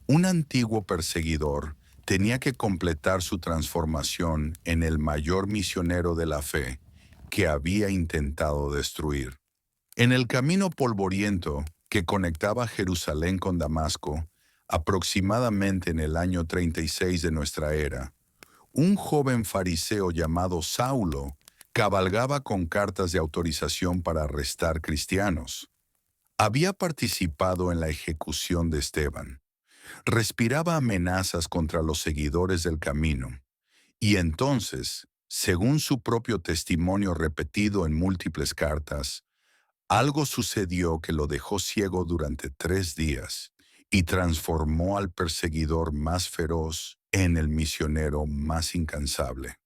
S1: un antiguo perseguidor tenía que completar su transformación en el mayor misionero de la fe que había intentado destruir. En el camino polvoriento que conectaba Jerusalén con Damasco, aproximadamente en el año 36 de nuestra era, un joven fariseo llamado Saulo cabalgaba con cartas de autorización para arrestar cristianos. Había participado en la ejecución de Esteban. Respiraba amenazas contra los seguidores del camino. Y entonces, según su propio testimonio repetido en múltiples cartas, algo sucedió que lo dejó ciego durante 3 días y transformó al perseguidor más feroz en el misionero más incansable.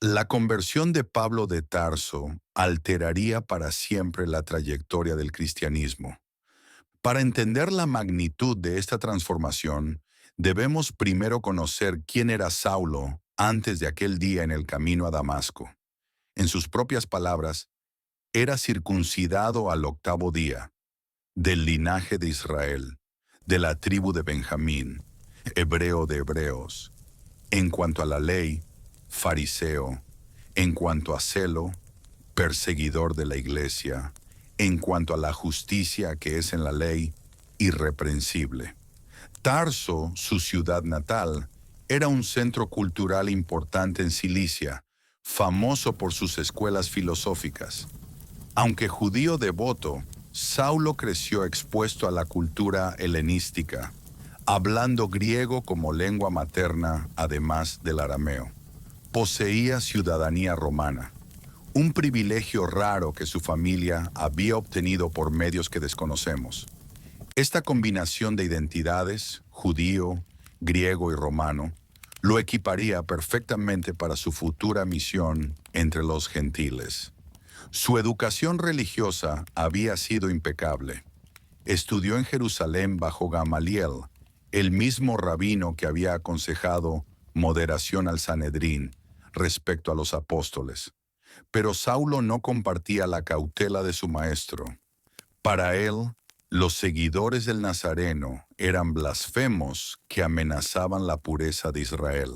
S1: La conversión de Pablo de Tarso alteraría para siempre la trayectoria del cristianismo. Para entender la magnitud de esta transformación, debemos primero conocer quién era Saulo antes de aquel día en el camino a Damasco. En sus propias palabras, era circuncidado al 8º día, del linaje de Israel, de la tribu de Benjamín, hebreo de hebreos. En cuanto a la ley, fariseo. En cuanto a celo, perseguidor de la iglesia. En cuanto a la justicia que es en la ley, irreprensible. Tarso, su ciudad natal, era un centro cultural importante en Cilicia, famoso por sus escuelas filosóficas. Aunque judío devoto, Saulo creció expuesto a la cultura helenística, hablando griego como lengua materna, además del arameo. Poseía ciudadanía romana, un privilegio raro que su familia había obtenido por medios que desconocemos. Esta combinación de identidades, judío, griego y romano, lo equiparía perfectamente para su futura misión entre los gentiles. Su educación religiosa había sido impecable. Estudió en Jerusalén bajo Gamaliel, el mismo rabino que había aconsejado moderación al Sanedrín respecto a los apóstoles. Pero Saulo no compartía la cautela de su maestro. Para él, los seguidores del Nazareno eran blasfemos que amenazaban la pureza de Israel.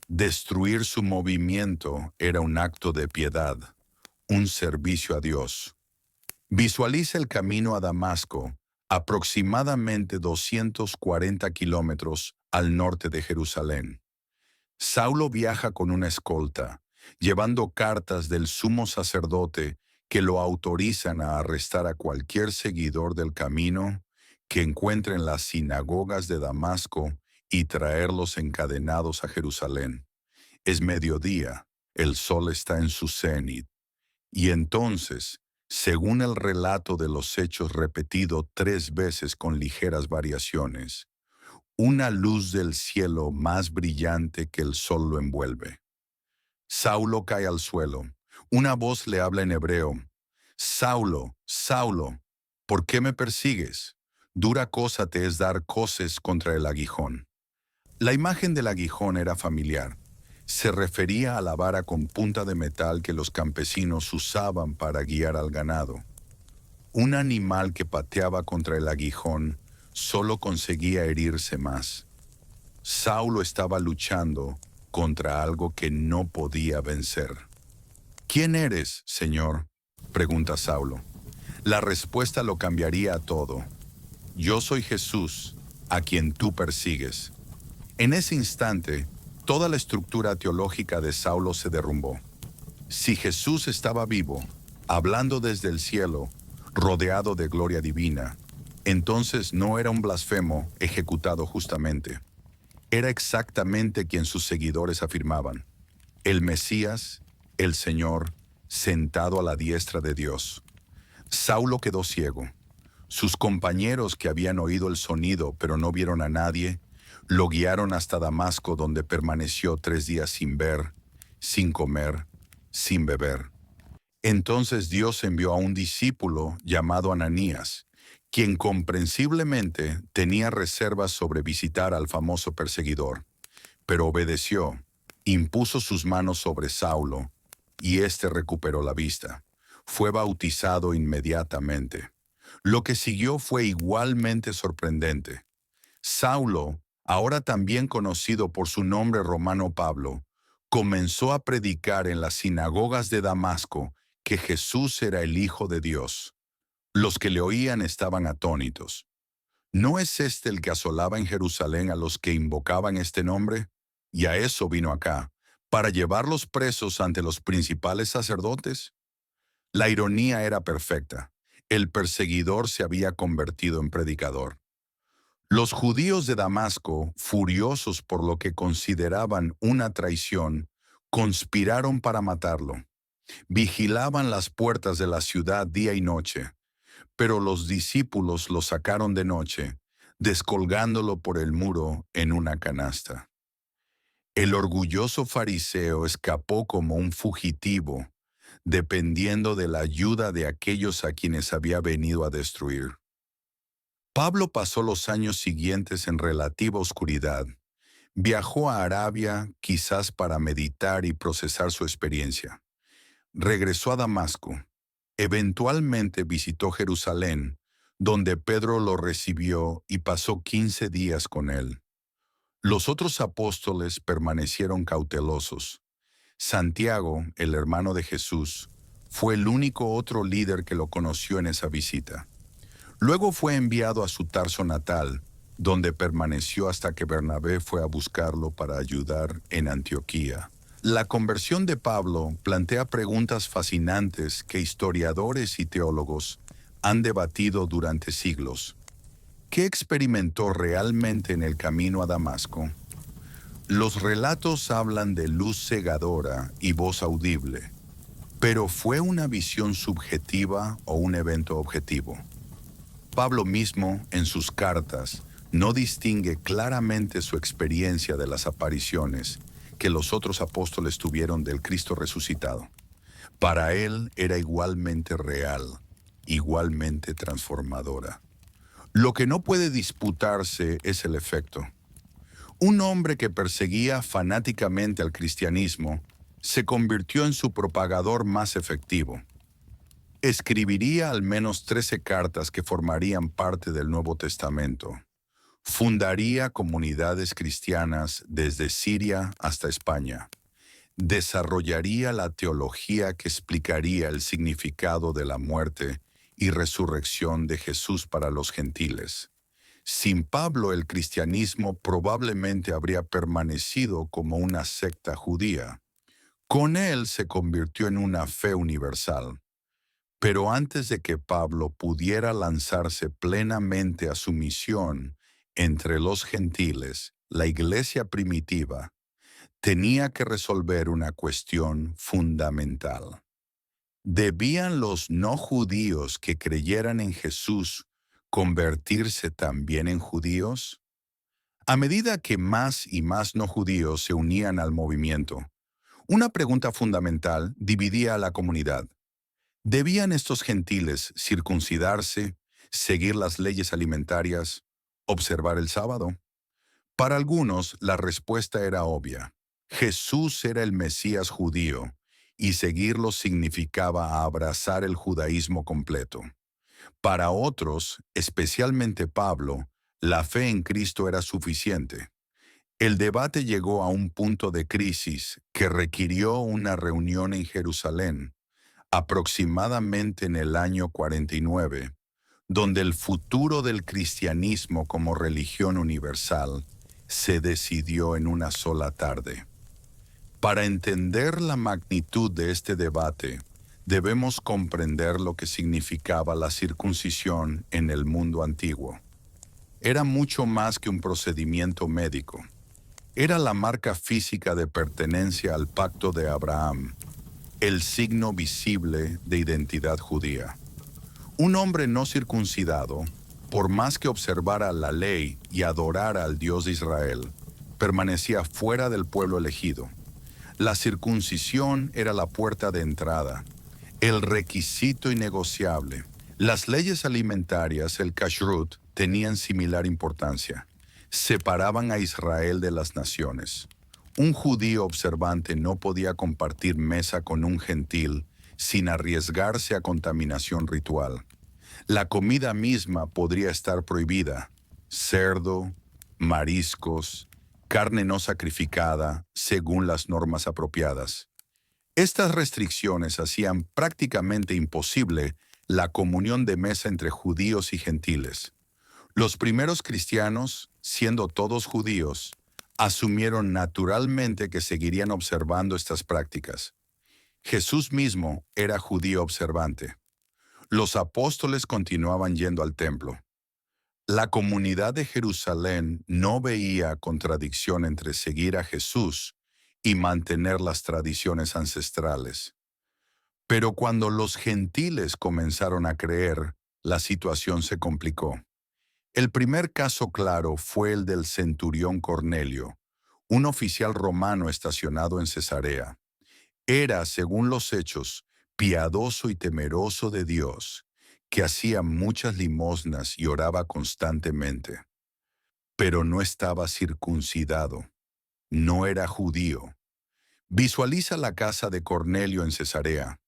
S1: Destruir su movimiento era un acto de piedad, un servicio a Dios. Visualiza el camino a Damasco, aproximadamente 240 kilómetros al norte de Jerusalén. Saulo viaja con una escolta, llevando cartas del sumo sacerdote que lo autorizan a arrestar a cualquier seguidor del camino que encuentre en las sinagogas de Damasco y traerlos encadenados a Jerusalén. Es mediodía, el sol está en su cenit. Y entonces, según el relato de los hechos repetido 3 veces con ligeras variaciones, una luz del cielo más brillante que el sol lo envuelve. Saulo cae al suelo. Una voz le habla en hebreo. Saulo, Saulo, ¿por qué me persigues? Dura cosa te es dar coces contra el aguijón. La imagen del aguijón era familiar. Se refería a la vara con punta de metal que los campesinos usaban para guiar al ganado. Un animal que pateaba contra el aguijón solo conseguía herirse más. Saulo estaba luchando contra algo que no podía vencer. ¿Quién eres, Señor?, pregunta Saulo. La respuesta lo cambiaría a todo. Yo soy Jesús, a quien tú persigues. En ese instante, toda la estructura teológica de Saulo se derrumbó. Si Jesús estaba vivo, hablando desde el cielo, rodeado de gloria divina, entonces no era un blasfemo ejecutado justamente. Era exactamente quien sus seguidores afirmaban: el Mesías, el Señor, sentado a la diestra de Dios. Saulo quedó ciego. Sus compañeros que habían oído el sonido pero no vieron a nadie, lo guiaron hasta Damasco, donde permaneció 3 días sin ver, sin comer, sin beber. Entonces Dios envió a un discípulo llamado Ananías, quien comprensiblemente tenía reservas sobre visitar al famoso perseguidor, pero obedeció, impuso sus manos sobre Saulo, y éste recuperó la vista. Fue bautizado inmediatamente. Lo que siguió fue igualmente sorprendente. Saulo, ahora también conocido por su nombre romano Pablo, comenzó a predicar en las sinagogas de Damasco que Jesús era el Hijo de Dios. Los que le oían estaban atónitos. ¿No es este el que asolaba en Jerusalén a los que invocaban este nombre? Y a eso vino acá, para llevarlos presos ante los principales sacerdotes. La ironía era perfecta. El perseguidor se había convertido en predicador. Los judíos de Damasco, furiosos por lo que consideraban una traición, conspiraron para matarlo. Vigilaban las puertas de la ciudad día y noche, pero los discípulos lo sacaron de noche, descolgándolo por el muro en una canasta. El orgulloso fariseo escapó como un fugitivo, dependiendo de la ayuda de aquellos a quienes había venido a destruir. Pablo pasó los años siguientes en relativa oscuridad. Viajó a Arabia, quizás para meditar y procesar su experiencia. Regresó a Damasco. Eventualmente visitó Jerusalén, donde Pedro lo recibió y pasó 15 días con él. Los otros apóstoles permanecieron cautelosos. Santiago, el hermano de Jesús, fue el único otro líder que lo conoció en esa visita. Luego fue enviado a su Tarso natal, donde permaneció hasta que Bernabé fue a buscarlo para ayudar en Antioquía. La conversión de Pablo plantea preguntas fascinantes que historiadores y teólogos han debatido durante siglos. ¿Qué experimentó realmente en el camino a Damasco? Los relatos hablan de luz cegadora y voz audible, pero ¿fue una visión subjetiva o un evento objetivo? Pablo mismo, en sus cartas, no distingue claramente su experiencia de las apariciones que los otros apóstoles tuvieron del Cristo resucitado. Para él era igualmente real, igualmente transformadora. Lo que no puede disputarse es el efecto. Un hombre que perseguía fanáticamente al cristianismo se convirtió en su propagador más efectivo. Escribiría al menos 13 cartas que formarían parte del Nuevo Testamento. Fundaría comunidades cristianas desde Siria hasta España. Desarrollaría la teología que explicaría el significado de la muerte y resurrección de Jesús para los gentiles. Sin Pablo, el cristianismo probablemente habría permanecido como una secta judía. Con él se convirtió en una fe universal. Pero antes de que Pablo pudiera lanzarse plenamente a su misión entre los gentiles, la iglesia primitiva tenía que resolver una cuestión fundamental. ¿Debían los no judíos que creyeran en Jesús convertirse también en judíos? A medida que más y más no judíos se unían al movimiento, una pregunta fundamental dividía a la comunidad. ¿Debían estos gentiles circuncidarse, seguir las leyes alimentarias, observar el sábado? Para algunos, la respuesta era obvia. Jesús era el Mesías judío, y seguirlo significaba abrazar el judaísmo completo. Para otros, especialmente Pablo, la fe en Cristo era suficiente. El debate llegó a un punto de crisis que requirió una reunión en Jerusalén, aproximadamente en el año 49, donde el futuro del cristianismo como religión universal se decidió en una sola tarde. Para entender la magnitud de este debate, debemos comprender lo que significaba la circuncisión en el mundo antiguo. Era mucho más que un procedimiento médico. Era la marca física de pertenencia al pacto de Abraham, el signo visible de identidad judía. Un hombre no circuncidado, por más que observara la ley y adorara al Dios de Israel, permanecía fuera del pueblo elegido. La circuncisión era la puerta de entrada, el requisito innegociable. Las leyes alimentarias, el kashrut, tenían similar importancia. Separaban a Israel de las naciones. Un judío observante no podía compartir mesa con un gentil sin arriesgarse a contaminación ritual. La comida misma podría estar prohibida. Cerdo, mariscos, carne no sacrificada, según las normas apropiadas. Estas restricciones hacían prácticamente imposible la comunión de mesa entre judíos y gentiles. Los primeros cristianos, siendo todos judíos, asumieron naturalmente que seguirían observando estas prácticas. Jesús mismo era judío observante. Los apóstoles continuaban yendo al templo. La comunidad de Jerusalén no veía contradicción entre seguir a Jesús y mantener las tradiciones ancestrales. Pero cuando los gentiles comenzaron a creer, la situación se complicó. El primer caso claro fue el del centurión Cornelio, un oficial romano estacionado en Cesarea. Era, según los hechos, piadoso y temeroso de Dios, que hacía muchas limosnas y oraba constantemente. Pero no estaba circuncidado, no era judío. Visualiza la casa de Cornelio en Cesarea,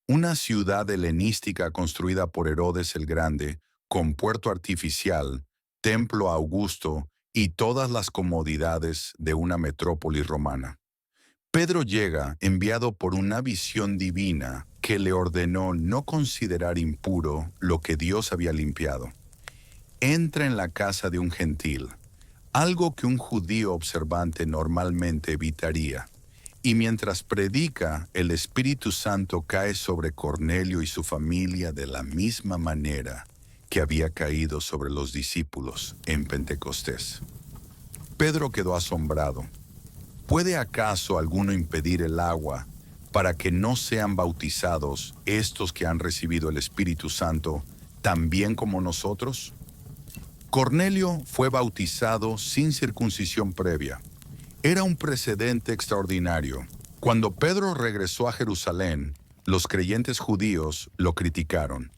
S1: una ciudad helenística construida por Herodes el Grande, con puerto artificial, templo augusto y todas las comodidades de una metrópoli romana. Pedro llega enviado por una visión divina que le ordenó no considerar impuro lo que Dios había limpiado. Entra en la casa de un gentil, algo que un judío observante normalmente evitaría. Y mientras predica, el Espíritu Santo cae sobre Cornelio y su familia de la misma manera que había caído sobre los discípulos en Pentecostés. Pedro quedó asombrado. ¿Puede acaso alguno impedir el agua para que no sean bautizados estos que han recibido el Espíritu Santo también como nosotros? Cornelio fue bautizado sin circuncisión previa. Era un precedente extraordinario. Cuando Pedro regresó a Jerusalén, los creyentes judíos lo criticaron.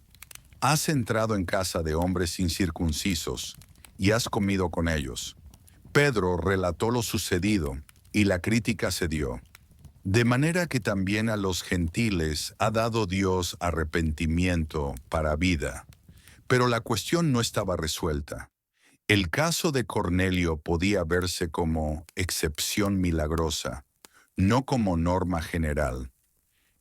S1: Has entrado en casa de hombres incircuncisos y has comido con ellos. Pedro relató lo sucedido y la crítica cedió. De manera que también a los gentiles ha dado Dios arrepentimiento para vida. Pero la cuestión no estaba resuelta. El caso de Cornelio podía verse como excepción milagrosa, no como norma general.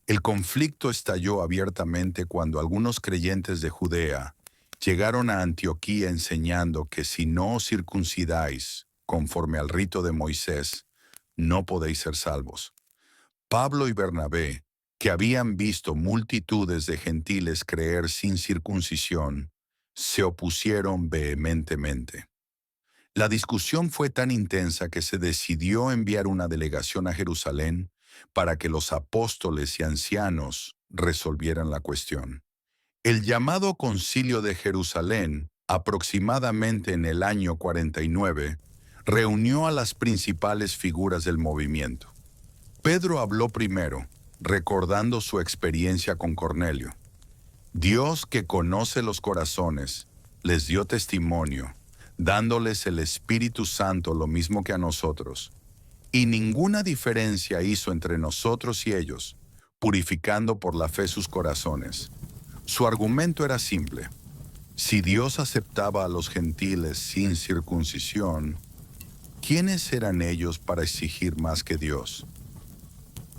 S1: El conflicto estalló abiertamente cuando algunos creyentes de Judea llegaron a Antioquía enseñando que si no os circuncidáis, conforme al rito de Moisés, no podéis ser salvos. Pablo y Bernabé, que habían visto multitudes de gentiles creer sin circuncisión, se opusieron vehementemente. La discusión fue tan intensa que se decidió enviar una delegación a Jerusalén para que los apóstoles y ancianos resolvieran la cuestión. El llamado Concilio de Jerusalén, aproximadamente en el año 49, reunió a las principales figuras del movimiento. Pedro habló primero, recordando su experiencia con Cornelio. Dios, que conoce los corazones, les dio testimonio, dándoles el Espíritu Santo lo mismo que a nosotros. Y ninguna diferencia hizo entre nosotros y ellos, purificando por la fe sus corazones. Su argumento era simple. Si Dios aceptaba a los gentiles sin circuncisión, ¿quiénes eran ellos para exigir más que Dios?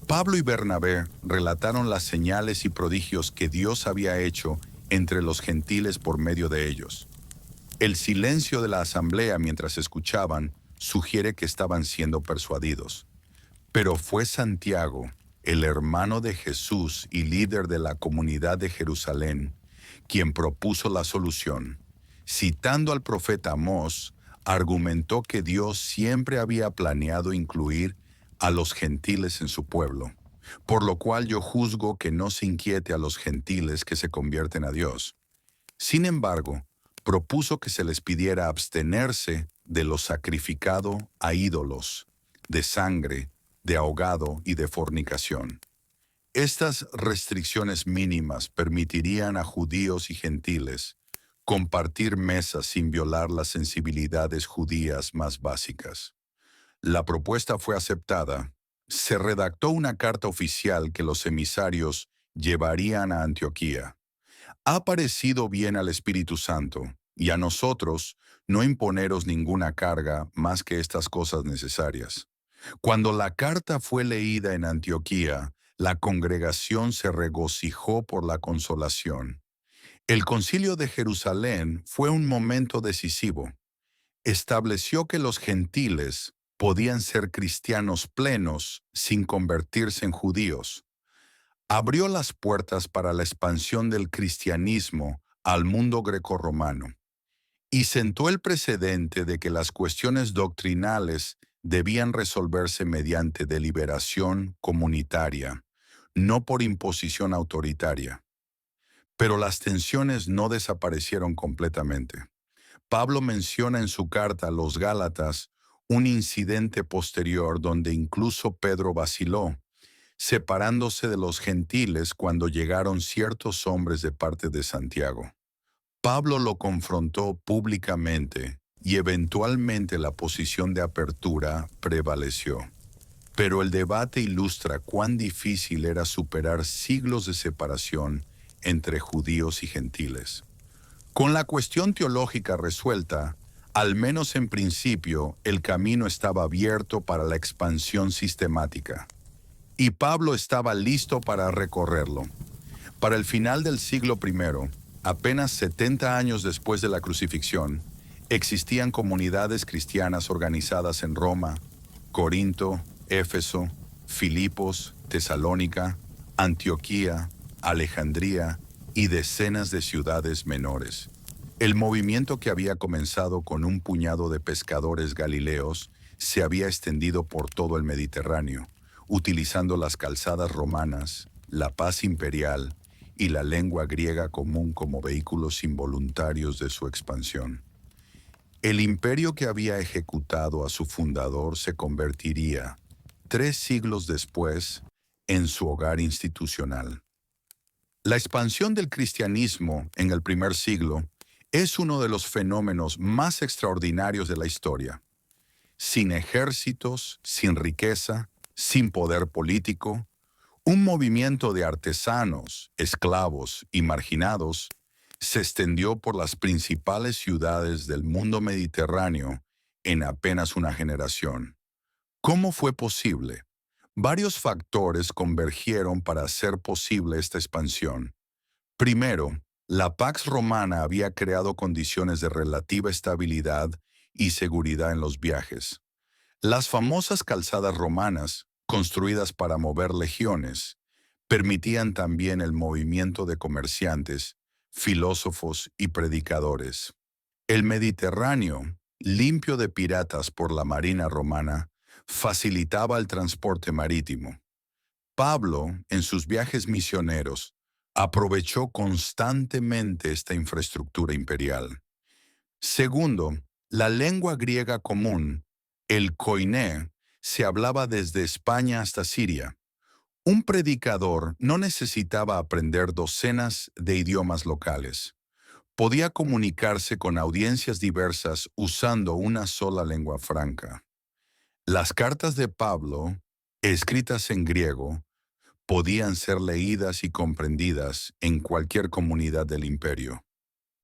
S1: Pablo y Bernabé relataron las señales y prodigios que Dios había hecho entre los gentiles por medio de ellos. El silencio de la asamblea mientras escuchaban sugiere que estaban siendo persuadidos. Pero fue Santiago, el hermano de Jesús y líder de la comunidad de Jerusalén, quien propuso la solución. Citando al profeta Amós, argumentó que Dios siempre había planeado incluir a los gentiles en su pueblo, por lo cual yo juzgo que no se inquiete a los gentiles que se convierten a Dios. Sin embargo, propuso que se les pidiera abstenerse de lo sacrificado a ídolos, de sangre, de ahogado y de fornicación. Estas restricciones mínimas permitirían a judíos y gentiles compartir mesas sin violar las sensibilidades judías más básicas. La propuesta fue aceptada. Se redactó una carta oficial que los emisarios llevarían a Antioquía. Ha parecido bien al Espíritu Santo y a nosotros no imponeros ninguna carga más que estas cosas necesarias. Cuando la carta fue leída en Antioquía, la congregación se regocijó por la consolación. El Concilio de Jerusalén fue un momento decisivo. Estableció que los gentiles podían ser cristianos plenos sin convertirse en judíos. Abrió las puertas para la expansión del cristianismo al mundo grecorromano y sentó el precedente de que las cuestiones doctrinales debían resolverse mediante deliberación comunitaria, no por imposición autoritaria. Pero las tensiones no desaparecieron completamente. Pablo menciona en su carta a los Gálatas un incidente posterior donde incluso Pedro vaciló, separándose de los gentiles cuando llegaron ciertos hombres de parte de Santiago. Pablo lo confrontó públicamente y eventualmente la posición de apertura prevaleció. Pero el debate ilustra cuán difícil era superar siglos de separación entre judíos y gentiles. Con la cuestión teológica resuelta, al menos en principio, el camino estaba abierto para la expansión sistemática. Y Pablo estaba listo para recorrerlo. Para el final del siglo I, apenas 70 años después de la crucifixión, existían comunidades cristianas organizadas en Roma, Corinto, Éfeso, Filipos, Tesalónica, Antioquía, Alejandría y decenas de ciudades menores. El movimiento que había comenzado con un puñado de pescadores galileos se había extendido por todo el Mediterráneo, utilizando las calzadas romanas, la paz imperial y la lengua griega común como vehículos involuntarios de su expansión. El imperio que había ejecutado a su fundador se convertiría, 3 siglos después, en su hogar institucional. La expansión del cristianismo en el primer siglo es uno de los fenómenos más extraordinarios de la historia. Sin ejércitos, sin riqueza, sin poder político, un movimiento de artesanos, esclavos y marginados se extendió por las principales ciudades del mundo mediterráneo en apenas una generación. ¿Cómo fue posible? Varios factores convergieron para hacer posible esta expansión. Primero, la Pax Romana había creado condiciones de relativa estabilidad y seguridad en los viajes. Las famosas calzadas romanas, construidas para mover legiones, permitían también el movimiento de comerciantes, filósofos y predicadores. El Mediterráneo, limpio de piratas por la marina romana, facilitaba el transporte marítimo. Pablo, en sus viajes misioneros, aprovechó constantemente esta infraestructura imperial. Segundo, la lengua griega común, el koiné, se hablaba desde España hasta Siria. Un predicador no necesitaba aprender docenas de idiomas locales. Podía comunicarse con audiencias diversas usando una sola lengua franca. Las cartas de Pablo, escritas en griego, podían ser leídas y comprendidas en cualquier comunidad del imperio.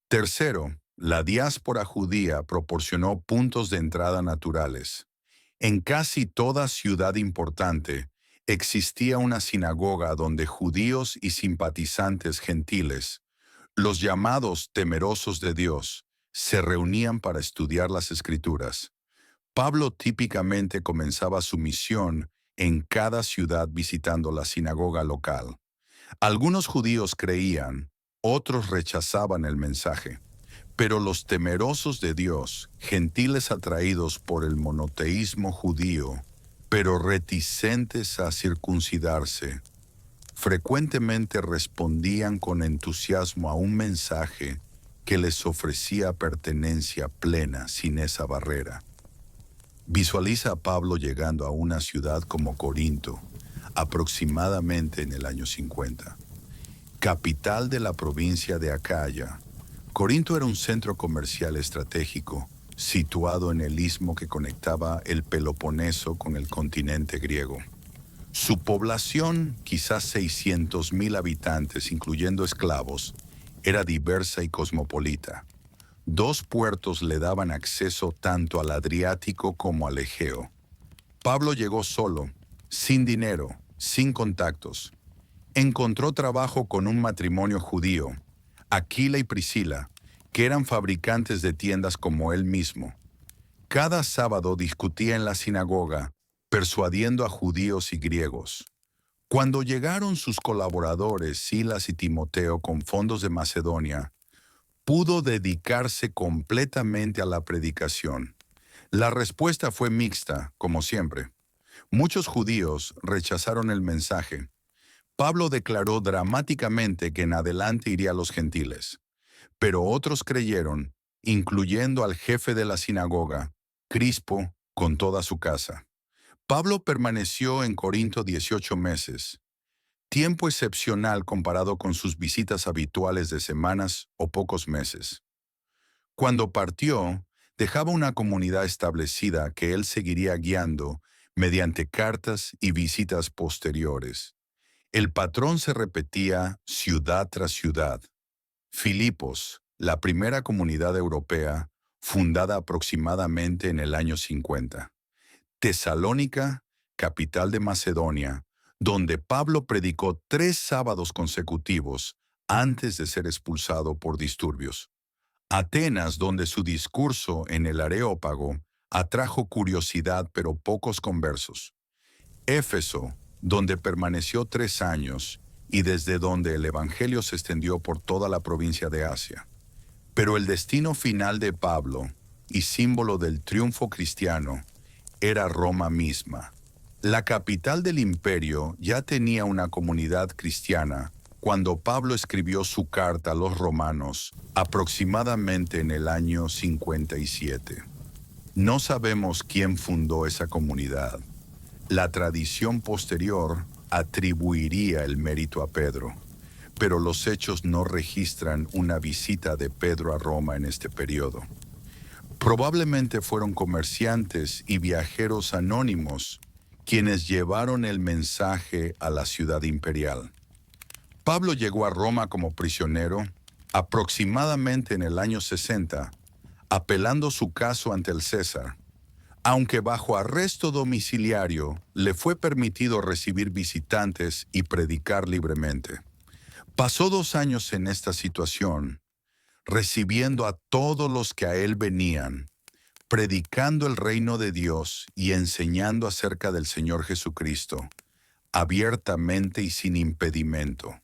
S1: Tercero, la diáspora judía proporcionó puntos de entrada naturales. En casi toda ciudad importante existía una sinagoga donde judíos y simpatizantes gentiles, los llamados temerosos de Dios, se reunían para estudiar las Escrituras. Pablo típicamente comenzaba su misión en cada ciudad visitando la sinagoga local. Algunos judíos creían, otros rechazaban el mensaje. Pero los temerosos de Dios, gentiles atraídos por el monoteísmo judío, pero reticentes a circuncidarse, frecuentemente respondían con entusiasmo a un mensaje que les ofrecía pertenencia plena sin esa barrera. Visualiza a Pablo llegando a una ciudad como Corinto, aproximadamente en el año 50, capital de la provincia de Acaya. Corinto era un centro comercial estratégico, situado en el istmo que conectaba el Peloponeso con el continente griego. Su población, quizás 600.000 habitantes, incluyendo esclavos, era diversa y cosmopolita. Dos puertos le daban acceso tanto al Adriático como al Egeo. Pablo llegó solo, sin dinero, sin contactos. Encontró trabajo con un matrimonio judío, Aquila y Priscila, que eran fabricantes de tiendas como él mismo. Cada sábado discutía en la sinagoga, persuadiendo a judíos y griegos. Cuando llegaron sus colaboradores Silas y Timoteo con fondos de Macedonia, pudo dedicarse completamente a la predicación. La respuesta fue mixta, como siempre. Muchos judíos rechazaron el mensaje. Pablo declaró dramáticamente que en adelante iría a los gentiles, pero otros creyeron, incluyendo al jefe de la sinagoga, Crispo, con toda su casa. Pablo permaneció en Corinto 18 meses, tiempo excepcional comparado con sus visitas habituales de semanas o pocos meses. Cuando partió, dejaba una comunidad establecida que él seguiría guiando mediante cartas y visitas posteriores. El patrón se repetía ciudad tras ciudad. Filipos, la primera comunidad europea, fundada aproximadamente en el año 50. Tesalónica, capital de Macedonia, donde Pablo predicó 3 sábados consecutivos antes de ser expulsado por disturbios. Atenas, donde su discurso en el Areópago atrajo curiosidad pero pocos conversos. Éfeso, donde permaneció 3 años y desde donde el Evangelio se extendió por toda la provincia de Asia. Pero el destino final de Pablo, y símbolo del triunfo cristiano, era Roma misma. La capital del imperio ya tenía una comunidad cristiana cuando Pablo escribió su carta a los romanos, aproximadamente en el año 57. No sabemos quién fundó esa comunidad. La tradición posterior atribuiría el mérito a Pedro, pero los hechos no registran una visita de Pedro a Roma en este periodo. Probablemente fueron comerciantes y viajeros anónimos quienes llevaron el mensaje a la ciudad imperial. Pablo llegó a Roma como prisionero aproximadamente en el año 60, apelando su caso ante el César. Aunque bajo arresto domiciliario, le fue permitido recibir visitantes y predicar libremente. Pasó 2 años en esta situación, recibiendo a todos los que a él venían, predicando el reino de Dios y enseñando acerca del Señor Jesucristo, abiertamente y sin impedimento.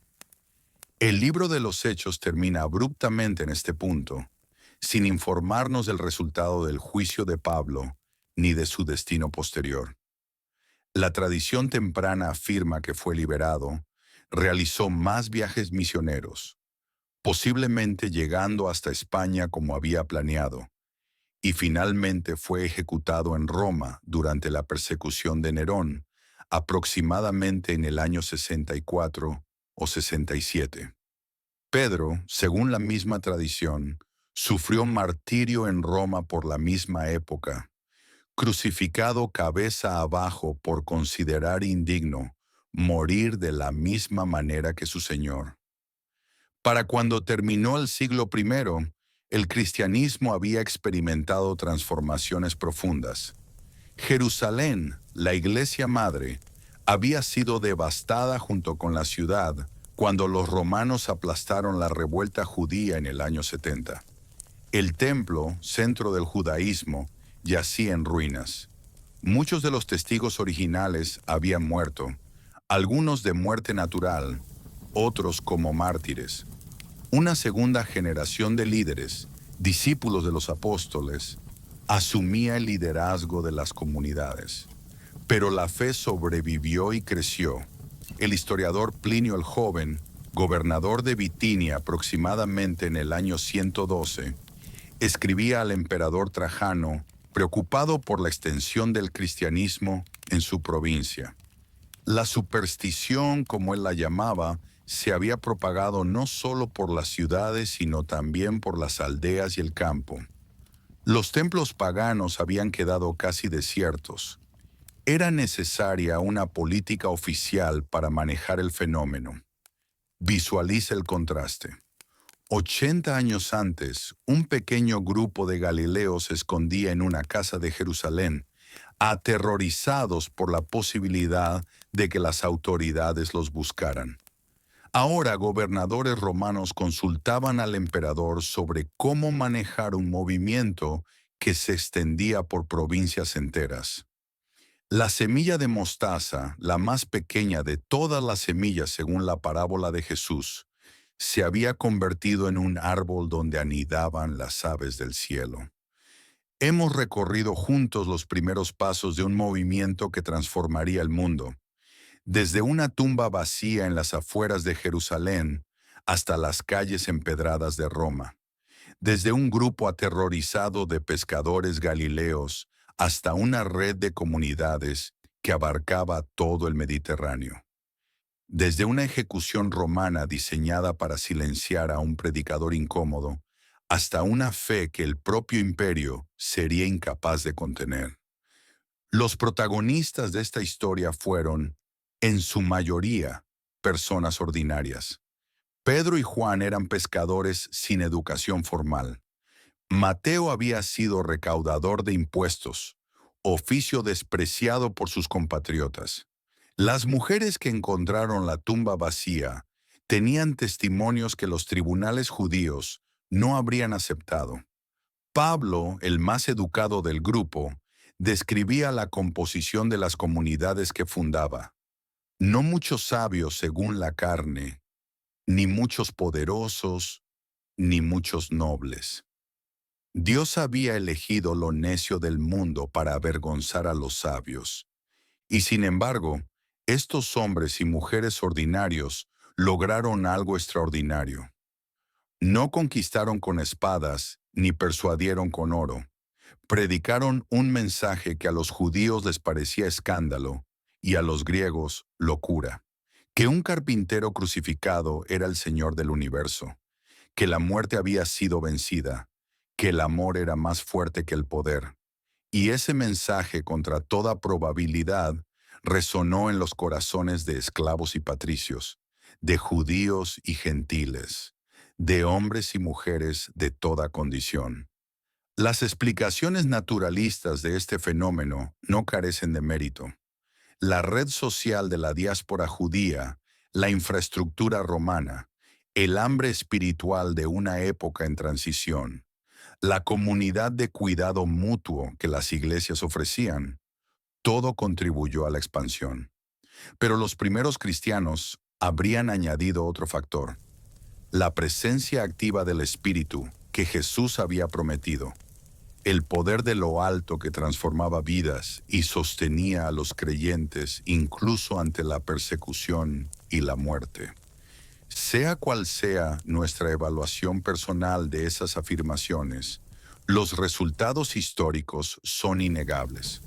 S1: El libro de los Hechos termina abruptamente en este punto, sin informarnos del resultado del juicio de Pablo ni de su destino posterior. La tradición temprana afirma que fue liberado, realizó más viajes misioneros, posiblemente llegando hasta España como había planeado, y finalmente fue ejecutado en Roma durante la persecución de Nerón, aproximadamente en el año 64 o 67. Pedro, según la misma tradición, sufrió martirio en Roma por la misma época, crucificado cabeza abajo por considerar indigno morir de la misma manera que su Señor. Para cuando terminó el siglo I, el cristianismo había experimentado transformaciones profundas. Jerusalén, la iglesia madre, había sido devastada junto con la ciudad cuando los romanos aplastaron la revuelta judía en el año 70. El templo, centro del judaísmo, yacía en ruinas. Muchos de los testigos originales habían muerto, algunos de muerte natural, otros como mártires. Una segunda generación de líderes, discípulos de los apóstoles, asumía el liderazgo de las comunidades. Pero la fe sobrevivió y creció. El historiador Plinio el Joven gobernador de Bitinia aproximadamente en el año 112, escribía al emperador Trajano, preocupado por la extensión del cristianismo en su provincia. La superstición, como él la llamaba, se había propagado no solo por las ciudades, sino también por las aldeas y el campo. Los templos paganos habían quedado casi desiertos. Era necesaria una política oficial para manejar el fenómeno. Visualiza el contraste. 80 años antes, un pequeño grupo de galileos se escondía en una casa de Jerusalén, aterrorizados por la posibilidad de que las autoridades los buscaran. Ahora gobernadores romanos consultaban al emperador sobre cómo manejar un movimiento que se extendía por provincias enteras. La semilla de mostaza, la más pequeña de todas las semillas según la parábola de Jesús, se había convertido en un árbol donde anidaban las aves del cielo. Hemos recorrido juntos los primeros pasos de un movimiento que transformaría el mundo, desde una tumba vacía en las afueras de Jerusalén hasta las calles empedradas de Roma, desde un grupo aterrorizado de pescadores galileos hasta una red de comunidades que abarcaba todo el Mediterráneo. Desde una ejecución romana diseñada para silenciar a un predicador incómodo, hasta una fe que el propio imperio sería incapaz de contener. Los protagonistas de esta historia fueron, en su mayoría, personas ordinarias. Pedro y Juan eran pescadores sin educación formal. Mateo había sido recaudador de impuestos, oficio despreciado por sus compatriotas. Las mujeres que encontraron la tumba vacía tenían testimonios que los tribunales judíos no habrían aceptado. Pablo, el más educado del grupo, describía la composición de las comunidades que fundaba. No muchos sabios según la carne, ni muchos poderosos, ni muchos nobles. Dios había elegido lo necio del mundo para avergonzar a los sabios. Y sin embargo, estos hombres y mujeres ordinarios lograron algo extraordinario. No conquistaron con espadas, ni persuadieron con oro. Predicaron un mensaje que a los judíos les parecía escándalo y a los griegos locura. Que un carpintero crucificado era el Señor del universo, que la muerte había sido vencida, que el amor era más fuerte que el poder. Y ese mensaje, contra toda probabilidad, resonó en los corazones de esclavos y patricios, de judíos y gentiles, de hombres y mujeres de toda condición. Las explicaciones naturalistas de este fenómeno no carecen de mérito. La red social de la diáspora judía, la infraestructura romana, el hambre espiritual de una época en transición, la comunidad de cuidado mutuo que las iglesias ofrecían, todo contribuyó a la expansión. Pero los primeros cristianos habrían añadido otro factor: la presencia activa del Espíritu que Jesús había prometido, el poder de lo alto que transformaba vidas y sostenía a los creyentes incluso ante la persecución y la muerte. Sea cual sea nuestra evaluación personal de esas afirmaciones, los resultados históricos son innegables.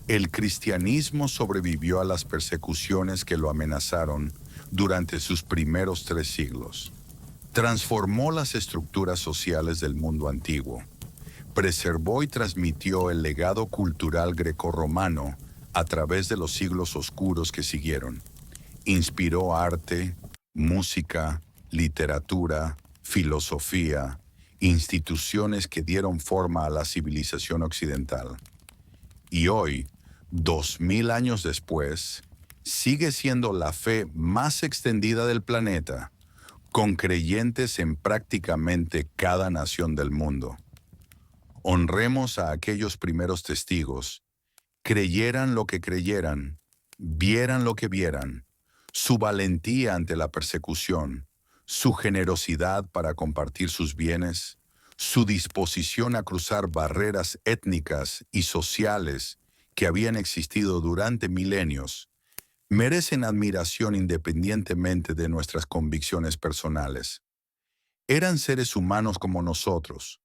S1: El cristianismo sobrevivió a las persecuciones que lo amenazaron durante sus primeros 3 siglos. Transformó las estructuras sociales del mundo antiguo. Preservó y transmitió el legado cultural grecorromano a través de los siglos oscuros que siguieron. Inspiró arte, música, literatura, filosofía, instituciones que dieron forma a la civilización occidental. Y hoy, 2000 años después, sigue siendo la fe más extendida del planeta, con creyentes en prácticamente cada nación del mundo. Honremos a aquellos primeros testigos, creyeran lo que creyeran, vieran lo que vieran, su valentía ante la persecución, su generosidad para compartir sus bienes, su disposición a cruzar barreras étnicas y sociales que habían existido durante milenios, Merecen admiración independientemente de nuestras convicciones personales. Eran seres humanos como nosotros,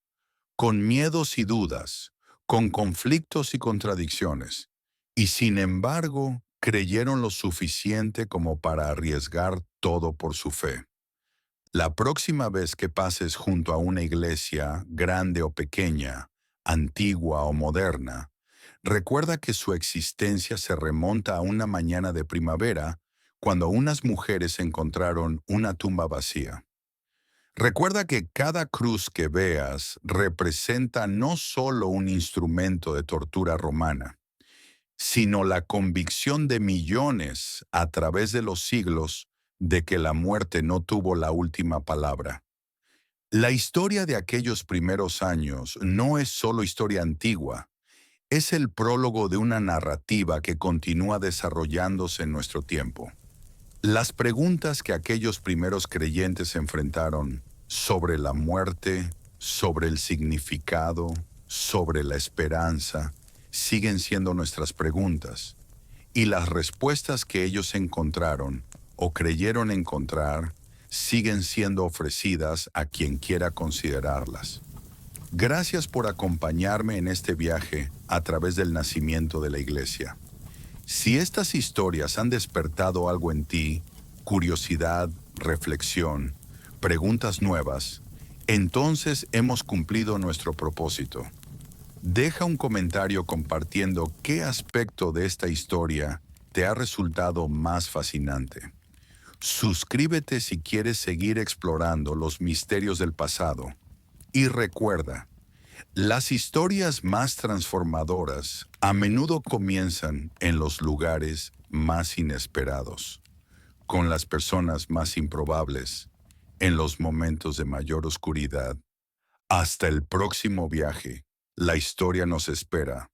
S1: con miedos y dudas, con conflictos y contradicciones, y sin embargo creyeron lo suficiente como para arriesgar todo por su fe. La próxima vez que pases junto a una iglesia, grande o pequeña, antigua o moderna, recuerda que su existencia se remonta a una mañana de primavera cuando unas mujeres encontraron una tumba vacía. Recuerda que cada cruz que veas representa no solo un instrumento de tortura romana, sino la convicción de millones a través de los siglos de que la muerte no tuvo la última palabra. La historia de aquellos primeros años no es solo historia antigua, es el prólogo de una narrativa que continúa desarrollándose en nuestro tiempo. Las preguntas que aquellos primeros creyentes enfrentaron sobre la muerte, sobre el significado, sobre la esperanza, siguen siendo nuestras preguntas. Y las respuestas que ellos encontraron o creyeron encontrar siguen siendo ofrecidas a quien quiera considerarlas. Gracias por acompañarme en este viaje a través del nacimiento de la Iglesia. Si estas historias han despertado algo en ti, curiosidad, reflexión, preguntas nuevas, entonces hemos cumplido nuestro propósito. Deja un comentario compartiendo qué aspecto de esta historia te ha resultado más fascinante. Suscríbete si quieres seguir explorando los misterios del pasado. Y recuerda, las historias más transformadoras a menudo comienzan en los lugares más inesperados, con las personas más improbables, en los momentos de mayor oscuridad. Hasta el próximo viaje, la historia nos espera.